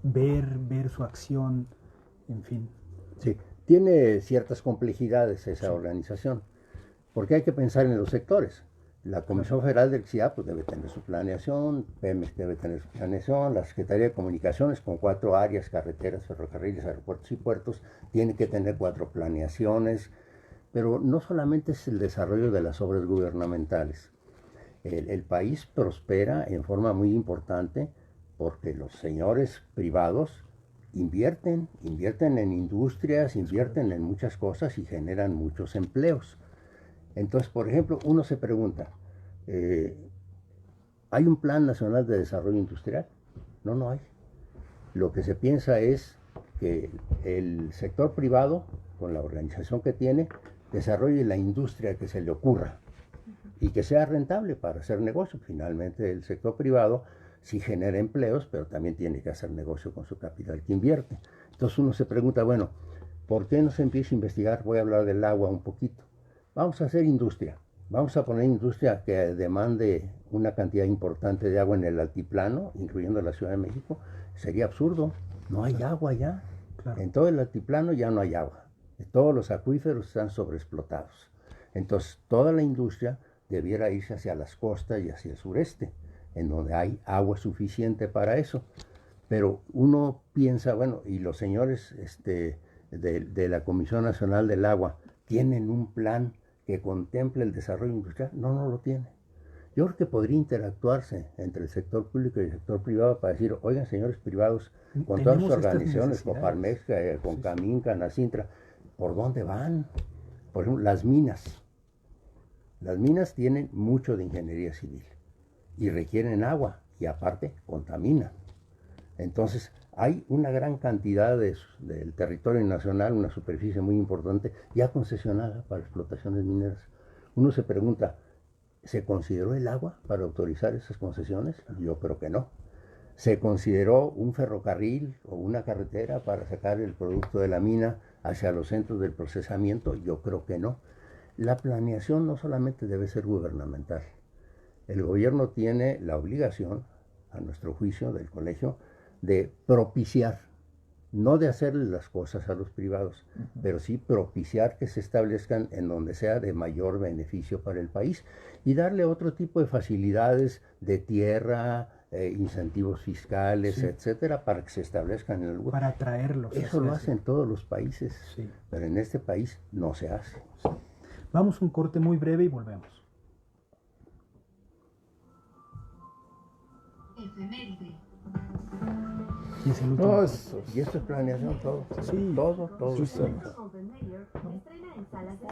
ver su acción, en fin? Sí, tiene ciertas complejidades esa organización, porque hay que pensar en los sectores. La Comisión Federal de Electricidad pues, debe tener su planeación, Pemex debe tener su planeación, la Secretaría de Comunicaciones con 4 áreas, carreteras, ferrocarriles, aeropuertos y puertos, tiene que tener 4 planeaciones, pero no solamente es el desarrollo de las obras gubernamentales. El país prospera en forma muy importante porque los señores privados invierten en industrias, invierten en muchas cosas y generan muchos empleos. Entonces, por ejemplo, uno se pregunta, ¿hay un Plan Nacional de Desarrollo Industrial? No hay. Lo que se piensa es que el sector privado, con la organización que tiene, desarrolle la industria que se le ocurra y que sea rentable para hacer negocio. Finalmente, el sector privado sí genera empleos, pero también tiene que hacer negocio con su capital que invierte. Entonces uno se pregunta, bueno, ¿por qué no se empieza a investigar? Voy a hablar del agua un poquito. Vamos a hacer industria. Vamos a poner industria que demande una cantidad importante de agua en el altiplano, incluyendo la Ciudad de México. Sería absurdo. No hay agua ya. Claro. En todo el altiplano ya no hay agua. Todos los acuíferos están sobreexplotados. Entonces, toda la industria debiera irse hacia las costas y hacia el sureste, en donde hay agua suficiente para eso. Pero uno piensa, bueno, y los señores de la Comisión Nacional del Agua tienen un plan que contemple el desarrollo industrial. No lo tiene. Yo creo que podría interactuarse entre el sector público y el sector privado para decir, oigan, señores privados, con todas sus organizaciones, Coparmex, con Camín, Canacintra, ¿por dónde van? Por ejemplo, las minas. Las minas tienen mucho de ingeniería civil y requieren agua y aparte contaminan. Entonces, hay una gran cantidad del territorio nacional, una superficie muy importante, ya concesionada para explotaciones mineras. Uno se pregunta, ¿se consideró el agua para autorizar esas concesiones? Yo creo que no. ¿Se consideró un ferrocarril o una carretera para sacar el producto de la mina hacia los centros del procesamiento? Yo creo que no. La planeación no solamente debe ser gubernamental. El gobierno tiene la obligación, a nuestro juicio del colegio, de propiciar, no de hacerle las cosas a los privados, pero sí propiciar que se establezcan en donde sea de mayor beneficio para el país y darle otro tipo de facilidades de tierra, incentivos fiscales, sí, etcétera, para que se establezcan en el lugar. Para atraerlos. Eso lo hacen todos los países, sí, pero en este país no se hace. Sí. Vamos a un corte muy breve y volvemos. Efeméride. Y es el último. Y esto es planeación, todo. Sí, todo.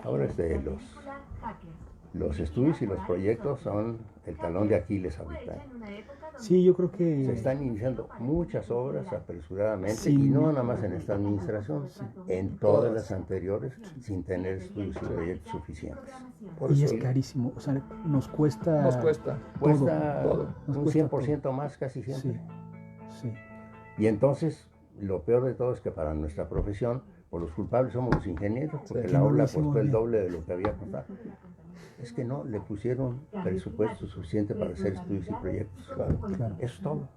Ahora los estudios y los proyectos son el talón de Aquiles ahorita. Sí, yo creo que se están iniciando muchas obras apresuradamente, sí, y no nada más en esta administración, sí, en todas las anteriores, sin tener estudios y proyectos suficientes. Y es carísimo, o sea, nos cuesta todo. Un 100% más casi siempre. Sí. Y entonces, lo peor de todo es que para nuestra profesión, pues los culpables somos los ingenieros, porque la obra costó el doble de lo que había costado. Es que no le pusieron presupuesto suficiente para hacer estudios y proyectos. Claro. Eso es todo.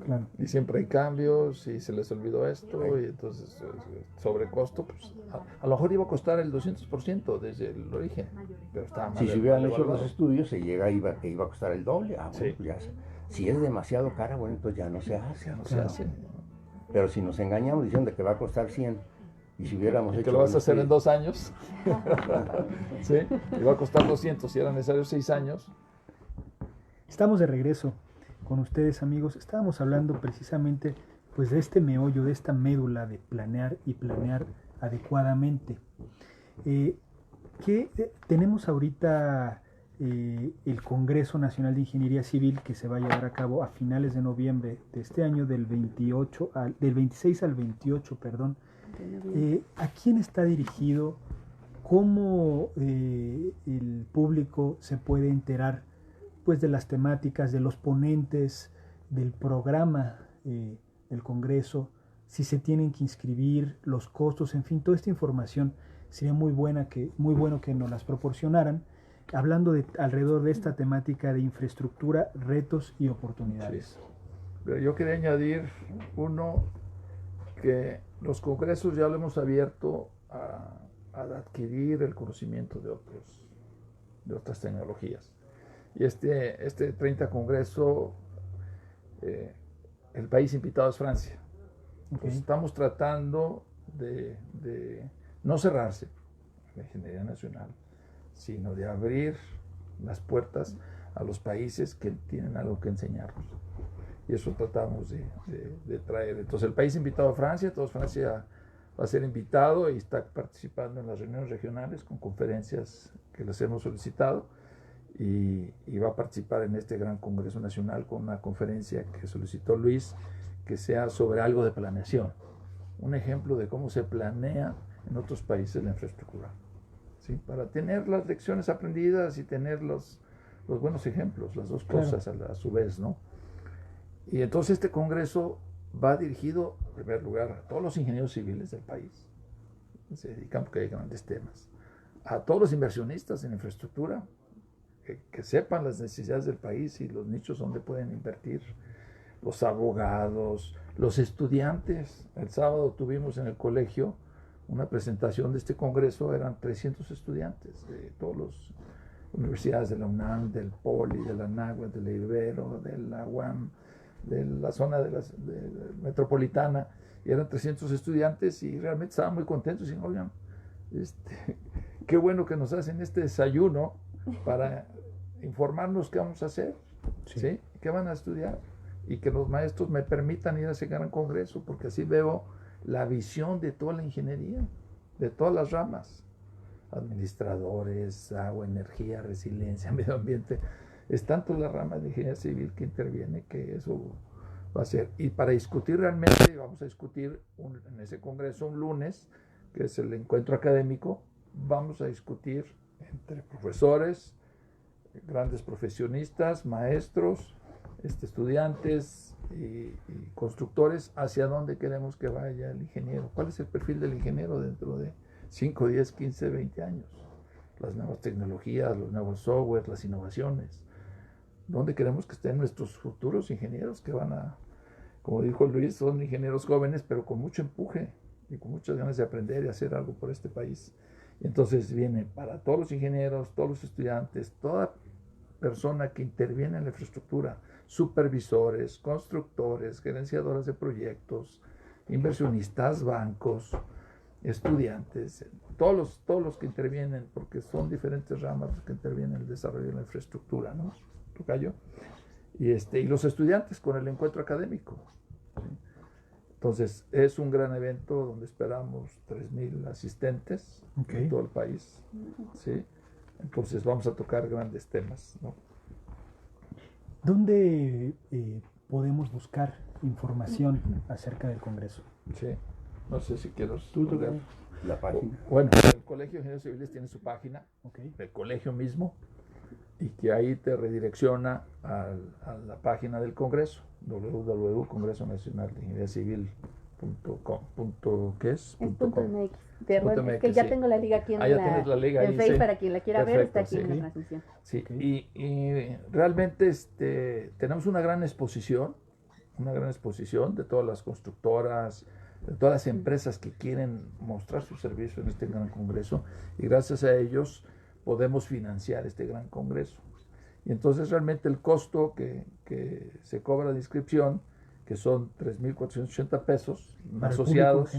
Claro. Y siempre hay cambios y se les olvidó esto y entonces sobrecosto, pues a lo mejor iba a costar el 200% desde el origen, pero estaba mal. Si se hubieran hecho los estudios, se llega que iba a costar el doble. Sí. Pues ya, si es demasiado cara, bueno, entonces ya no se hace. Ya no se hace. Pero si nos engañamos diciendo que va a costar 100, y si hubiéramos hecho... que lo vas a hacer en 2 años, ¿sí? Y va a costar 200 si era necesario 6 años. Estamos de regreso con ustedes, amigos. Estábamos hablando precisamente pues de este meollo, de esta médula de planear y planear adecuadamente. Tenemos ahorita el Congreso Nacional de Ingeniería Civil que se va a llevar a cabo a finales de noviembre de este año, del 26 al 28, perdón. ¿A quién está dirigido? ¿Cómo el público se puede enterar pues de las temáticas, de los ponentes, del programa del Congreso, si se tienen que inscribir, los costos, en fin, toda esta información sería muy bueno que nos las proporcionaran, hablando alrededor de esta temática de infraestructura, retos y oportunidades? Sí. Pero yo quería añadir uno, que los congresos ya lo hemos abierto a adquirir el conocimiento de otras tecnologías. Y este 30 congreso, el país invitado es Francia. Entonces, estamos tratando de no cerrarse la ingeniería nacional, sino de abrir las puertas a los países que tienen algo que enseñarnos. Y eso tratamos de traer. Entonces, el país invitado a Francia, Francia va a ser invitado y está participando en las reuniones regionales con conferencias que les hemos solicitado, y va a participar en este gran Congreso Nacional con una conferencia que solicitó Luis, que sea sobre algo de planeación, un ejemplo de cómo se planea en otros países la infraestructura, ¿sí? Para tener las lecciones aprendidas y tener los buenos ejemplos, las dos cosas a su vez, ¿no? Y entonces este congreso va dirigido, en primer lugar, a todos los ingenieros civiles del país, se dedican porque hay grandes temas, a todos los inversionistas en infraestructura, que sepan las necesidades del país y los nichos donde pueden invertir, los abogados, los estudiantes. El sábado tuvimos en el colegio una presentación de este congreso, eran 300 estudiantes de todas las universidades de la UNAM, del POLI, de la NAHUAT, de la Ibero, de la UAM, de la zona metropolitana, y eran 300 estudiantes y realmente estaban muy contentos y oigan, qué bueno que nos hacen este desayuno para informarnos qué vamos a hacer, ¿sí? ¿Qué van a estudiar? Y que los maestros me permitan ir a ese gran congreso, porque así veo la visión de toda la ingeniería, de todas las ramas, administradores, agua, energía, resiliencia, medio ambiente. Es tanto la rama de ingeniería civil que interviene, que eso va a ser. Y para discutir realmente, vamos a discutir en ese congreso un lunes, que es el encuentro académico, vamos a discutir entre profesores, grandes profesionistas, maestros, estudiantes y constructores, hacia dónde queremos que vaya el ingeniero. ¿Cuál es el perfil del ingeniero dentro de 5, 10, 15, 20 años? Las nuevas tecnologías, los nuevos softwares, las innovaciones. ¿Dónde queremos que estén nuestros futuros ingenieros que van a, como dijo Luis, son ingenieros jóvenes, pero con mucho empuje y con muchas ganas de aprender y hacer algo por este país? Y entonces viene para todos los ingenieros, todos los estudiantes, toda persona que interviene en la infraestructura, supervisores, constructores, gerenciadoras de proyectos, inversionistas, bancos, estudiantes, todos los que intervienen, porque son diferentes ramas los que intervienen en el desarrollo de la infraestructura, ¿no? ¿Tocayo? Y los estudiantes con el encuentro académico, ¿sí? Entonces, es un gran evento donde esperamos 3,000 asistentes en todo el país, ¿sí? Entonces, vamos a tocar grandes temas, ¿no? ¿Dónde podemos buscar información acerca del Congreso? Sí, no sé si quiero... La página. Bueno, el Colegio de Ingenieros Civiles tiene su página, el colegio mismo, y que ahí te redirecciona a la página del Congreso, www.congresonacionaldeingeniería-civil.com. ¿Qué es? Es .mx. Es que ya tengo la liga aquí en Facebook, para quien la quiera ver, está aquí en la transmisión. Sí, y realmente tenemos una gran exposición de todas las constructoras, de todas las empresas que quieren mostrar su servicio en este gran congreso, y gracias a ellos podemos financiar este gran congreso. Y entonces realmente el costo que se cobra de inscripción, que son 3,480 pesos, asociados,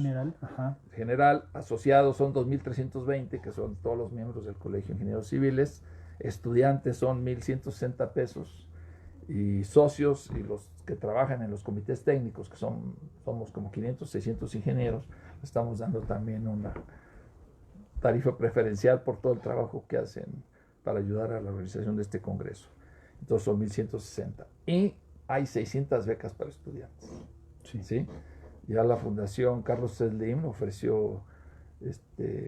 general, asociados son 2,320, que son todos los miembros del Colegio de Ingenieros Civiles, estudiantes son 1,160 pesos, y socios y los que trabajan en los comités técnicos, que somos como 500, 600 ingenieros, estamos dando también tarifa preferencial por todo el trabajo que hacen para ayudar a la organización de este congreso. Entonces son 1.160. Y hay 600 becas para estudiantes. Sí. ¿Sí? Ya la Fundación Carlos Slim ofreció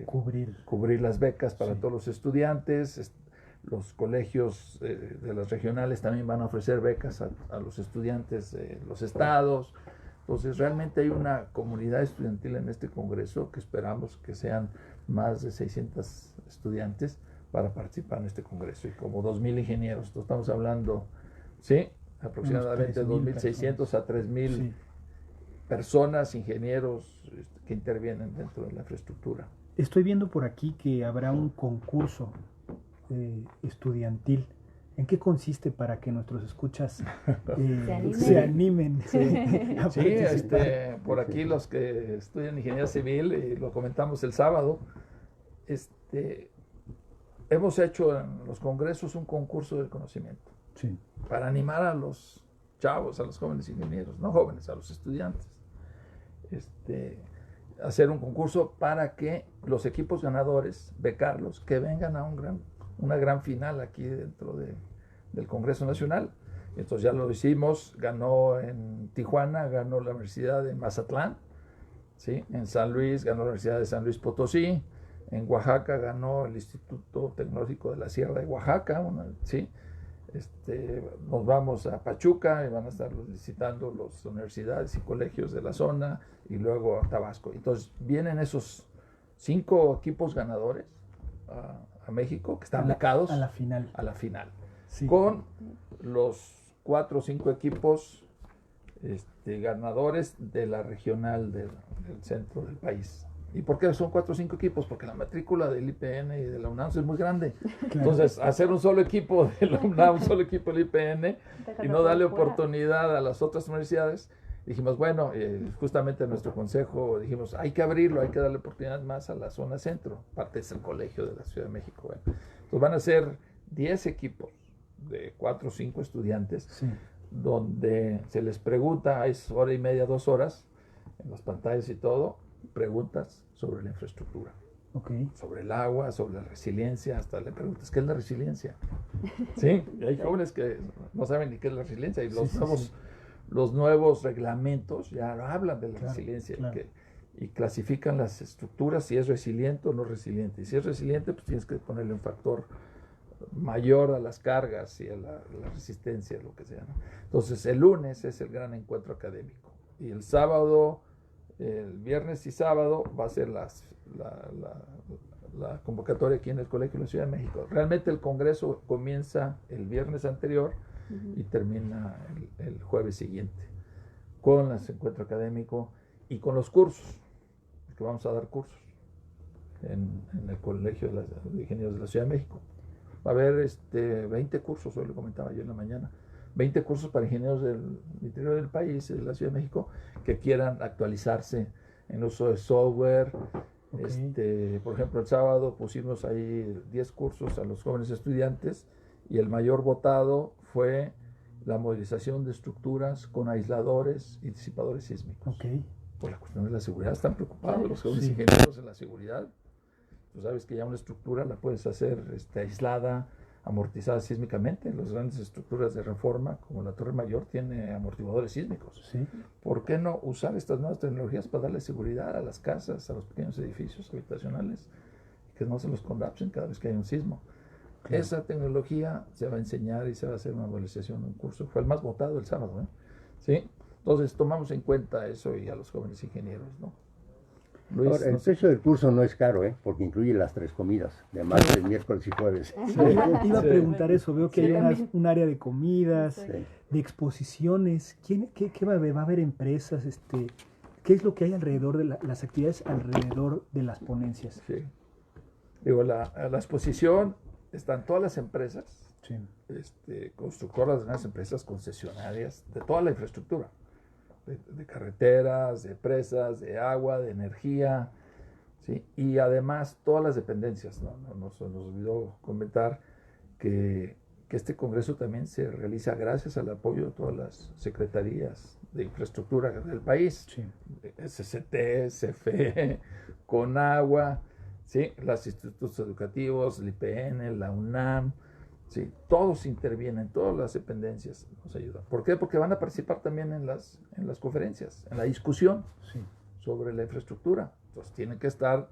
cubrir las becas para todos los estudiantes. Los colegios de las regionales también van a ofrecer becas a los estudiantes de los estados. Entonces realmente hay una comunidad estudiantil en este congreso que esperamos que sean más de 600 estudiantes para participar en este congreso y como 2.000 ingenieros. Entonces estamos hablando, sí, aproximadamente 2.600 a 3.000 sí. personas, ingenieros que intervienen dentro de la infraestructura. Estoy viendo por aquí que habrá un concurso estudiantil. ¿En qué consiste para que nuestros escuchas se animen? A Sí, participar? por aquí los que estudian ingeniería civil, y lo comentamos el sábado, hemos hecho en los congresos un concurso del conocimiento Sí. para animar a los chavos, a los jóvenes ingenieros, no jóvenes, a los estudiantes, hacer un concurso para que los equipos ganadores, becarlos, que vengan a una gran final aquí dentro del Congreso Nacional. Entonces ya lo hicimos, ganó en Tijuana, ganó la Universidad de Mazatlán, ¿sí? En San Luis ganó la Universidad de San Luis Potosí, en Oaxaca ganó el Instituto Tecnológico de la Sierra de Oaxaca, ¿sí? Nos vamos a Pachuca y van a estar visitando las universidades y colegios de la zona y luego a Tabasco. Entonces vienen esos 5 equipos ganadores a México que están becados a la final. Sí. Con los 4 o 5 equipos ganadores de la regional del centro del país. ¿Y por qué son 4 o 5 equipos? Porque la matrícula del IPN y de la UNAM es muy grande. Claro. Entonces, hacer un solo equipo de la UNAM, un solo equipo del IPN y no darle oportunidad a las otras universidades, dijimos, bueno, justamente en nuestro consejo dijimos, hay que abrirlo, hay que darle oportunidad más a la zona centro, parte es el colegio de la Ciudad de México. Bueno. Entonces van a ser 10 equipos de 4 o 5 estudiantes, sí, donde se les pregunta, es hora y media, 2 horas, en las pantallas y todo, preguntas sobre la infraestructura, okay, sobre el agua, sobre la resiliencia, hasta le preguntas, ¿qué es la resiliencia? Sí, hay jóvenes que no saben ni qué es la resiliencia y los nuevos reglamentos ya hablan de la resiliencia, claro, y clasifican las estructuras si es resiliente o no resiliente. Y si es resiliente, pues tienes que ponerle un factor mayor a las cargas y a la resistencia, lo que sea, ¿no? Entonces, el lunes es el gran encuentro académico y el sábado, el viernes y sábado va a ser la convocatoria aquí en el Colegio de la Ciudad de México. Realmente el congreso comienza el viernes anterior y termina el jueves siguiente con el encuentro académico y con los cursos, que vamos a dar cursos en el Colegio de Ingenieros de la Ciudad de México. Va a haber 20 cursos, hoy lo comentaba yo en la mañana, 20 cursos para ingenieros del interior del país, de la Ciudad de México, que quieran actualizarse en uso de software. Okay. Por ejemplo, el sábado pusimos ahí 10 cursos a los jóvenes estudiantes y el mayor votado fue la modelización de estructuras con aisladores y disipadores sísmicos. Okay. Por la cuestión de la seguridad, están preocupados los jóvenes ingenieros en la seguridad. Tú sabes que ya una estructura la puedes hacer aislada, amortizada sísmicamente. Las grandes estructuras de reforma, como la Torre Mayor, tiene amortiguadores sísmicos. Sí. ¿Por qué no usar estas nuevas tecnologías para darle seguridad a las casas, a los pequeños edificios habitacionales, que no se los colapsen cada vez que hay un sismo? Claro. Esa tecnología se va a enseñar y se va a hacer una modelización de un curso. Fue el más votado el sábado, ¿eh? ¿Sí? Entonces tomamos en cuenta eso y a los jóvenes ingenieros, ¿no? Luis, ahora, el precio del curso no es caro, porque incluye las 3 comidas, de martes, miércoles y jueves. Sí, iba a preguntar eso, veo que hay un área de comidas, de exposiciones. ¿Qué va a haber? ¿Va a haber empresas? ¿Qué es lo que hay alrededor de las actividades alrededor de las ponencias? Sí. Digo, la exposición están todas las empresas, constructoras, de unas empresas concesionarias de toda la infraestructura. De carreteras, de presas, de agua, de energía, ¿sí? Y además todas las dependencias, ¿no? Nos olvidó comentar que este congreso también se realiza gracias al apoyo de todas las secretarías de infraestructura del país, sí. SCT, CFE, Conagua, ¿sí? Los institutos educativos, el IPN, la UNAM, ¿sí? Todos intervienen, todas las dependencias nos ayudan. ¿Por qué? Porque van a participar también en las conferencias, en la discusión sobre la infraestructura. Entonces tienen que estar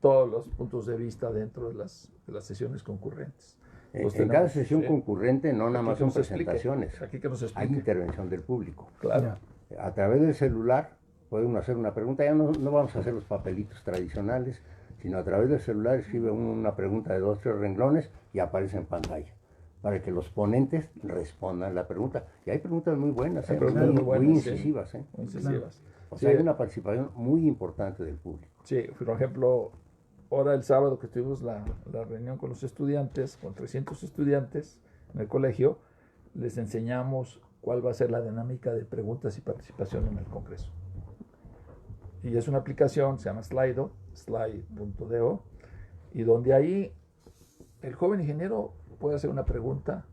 todos los puntos de vista dentro de las sesiones concurrentes. En cada sesión concurrente no nada más son presentaciones, aquí que nos explique. hay intervención del público. Claro. A través del celular puede uno hacer una pregunta, ya no vamos a hacer los papelitos tradicionales, sino a través del celular escribe uno una pregunta de 2 o 3 renglones y aparece en pantalla, para que los ponentes respondan la pregunta. Y hay preguntas muy buenas, muy incisivas. Muy incisivas. O sea, hay una participación muy importante del público. Sí, por ejemplo, ahora el sábado que tuvimos la reunión con los estudiantes, con 300 estudiantes en el colegio, les enseñamos cuál va a ser la dinámica de preguntas y participación en el Congreso. Y es una aplicación, se llama Slido, slide.do, y donde ahí el joven ingeniero puede hacer una pregunta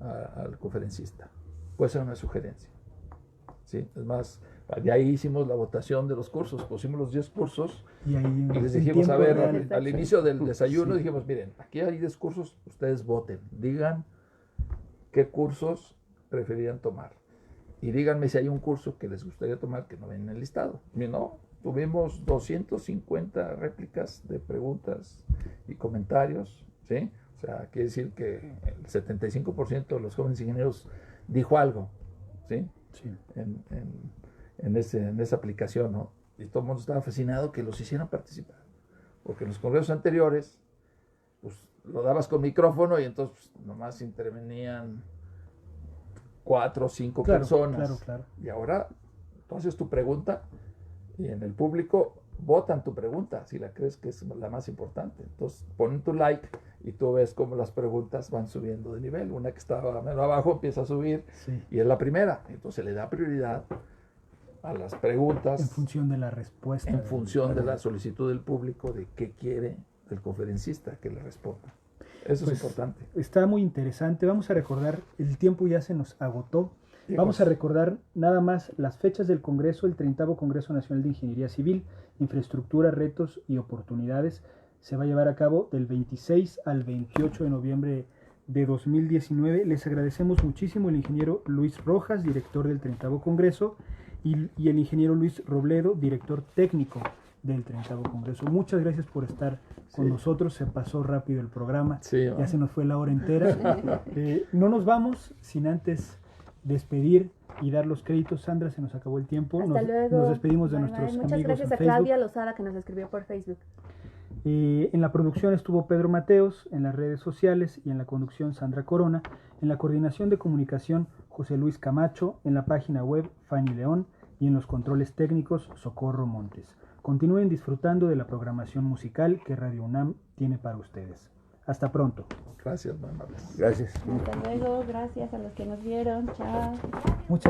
al conferencista, puede hacer una sugerencia. ¿Sí? Es más, de ahí hicimos la votación de los cursos, pusimos los 10 cursos y les dijimos, a ver, al inicio del desayuno dijimos, miren, aquí hay 10 cursos, ustedes voten, digan qué cursos preferirían tomar y díganme si hay un curso que les gustaría tomar que no ven en el listado. Y no, tuvimos 250 réplicas de preguntas y comentarios, ¿sí? O sea, quiere decir que el 75% de los jóvenes ingenieros dijo algo, ¿sí? Sí. En esa aplicación, ¿no? Y todo el mundo estaba fascinado que los hicieran participar, porque en los congresos anteriores pues lo dabas con micrófono y entonces pues, nomás intervenían 4 o 5 personas. Claro. Y ahora tú haces tu pregunta y en el público votan tu pregunta si la crees que es la más importante. Entonces ponen tu like y tú ves cómo las preguntas van subiendo de nivel. Una que estaba menos abajo empieza a subir y es la primera. Entonces le da prioridad a las preguntas. En función de la respuesta. En función de la solicitud del público de qué quiere el conferencista que le responda. Eso pues, es importante. Está muy interesante. Vamos a recordar, el tiempo ya se nos agotó. Vamos a recordar nada más las fechas del Congreso, el 30º Congreso Nacional de Ingeniería Civil, Infraestructura, Retos y Oportunidades. Se va a llevar a cabo del 26 al 28 de noviembre de 2019. Les agradecemos muchísimo el ingeniero Luis Rojas, director del 30º Congreso, y el ingeniero Luis Robledo, director técnico del 30º Congreso. Muchas gracias por estar con nosotros. Se pasó rápido el programa. Ya se nos fue la hora entera. No nos vamos sin antes despedir y dar los créditos. Sandra, se nos acabó el tiempo. Hasta luego. Nos despedimos de nuestros amigos. Muchas gracias a Claudia Lozada que nos escribió por Facebook. En la producción estuvo Pedro Mateos, en las redes sociales y en la conducción Sandra Corona, en la coordinación de comunicación José Luis Camacho, en la página web Fanny León y en los controles técnicos Socorro Montes. Continúen disfrutando de la programación musical que Radio UNAM tiene para ustedes. Hasta pronto. Gracias, muy amables. Gracias. Hasta luego, gracias a los que nos vieron. Chao. Muchas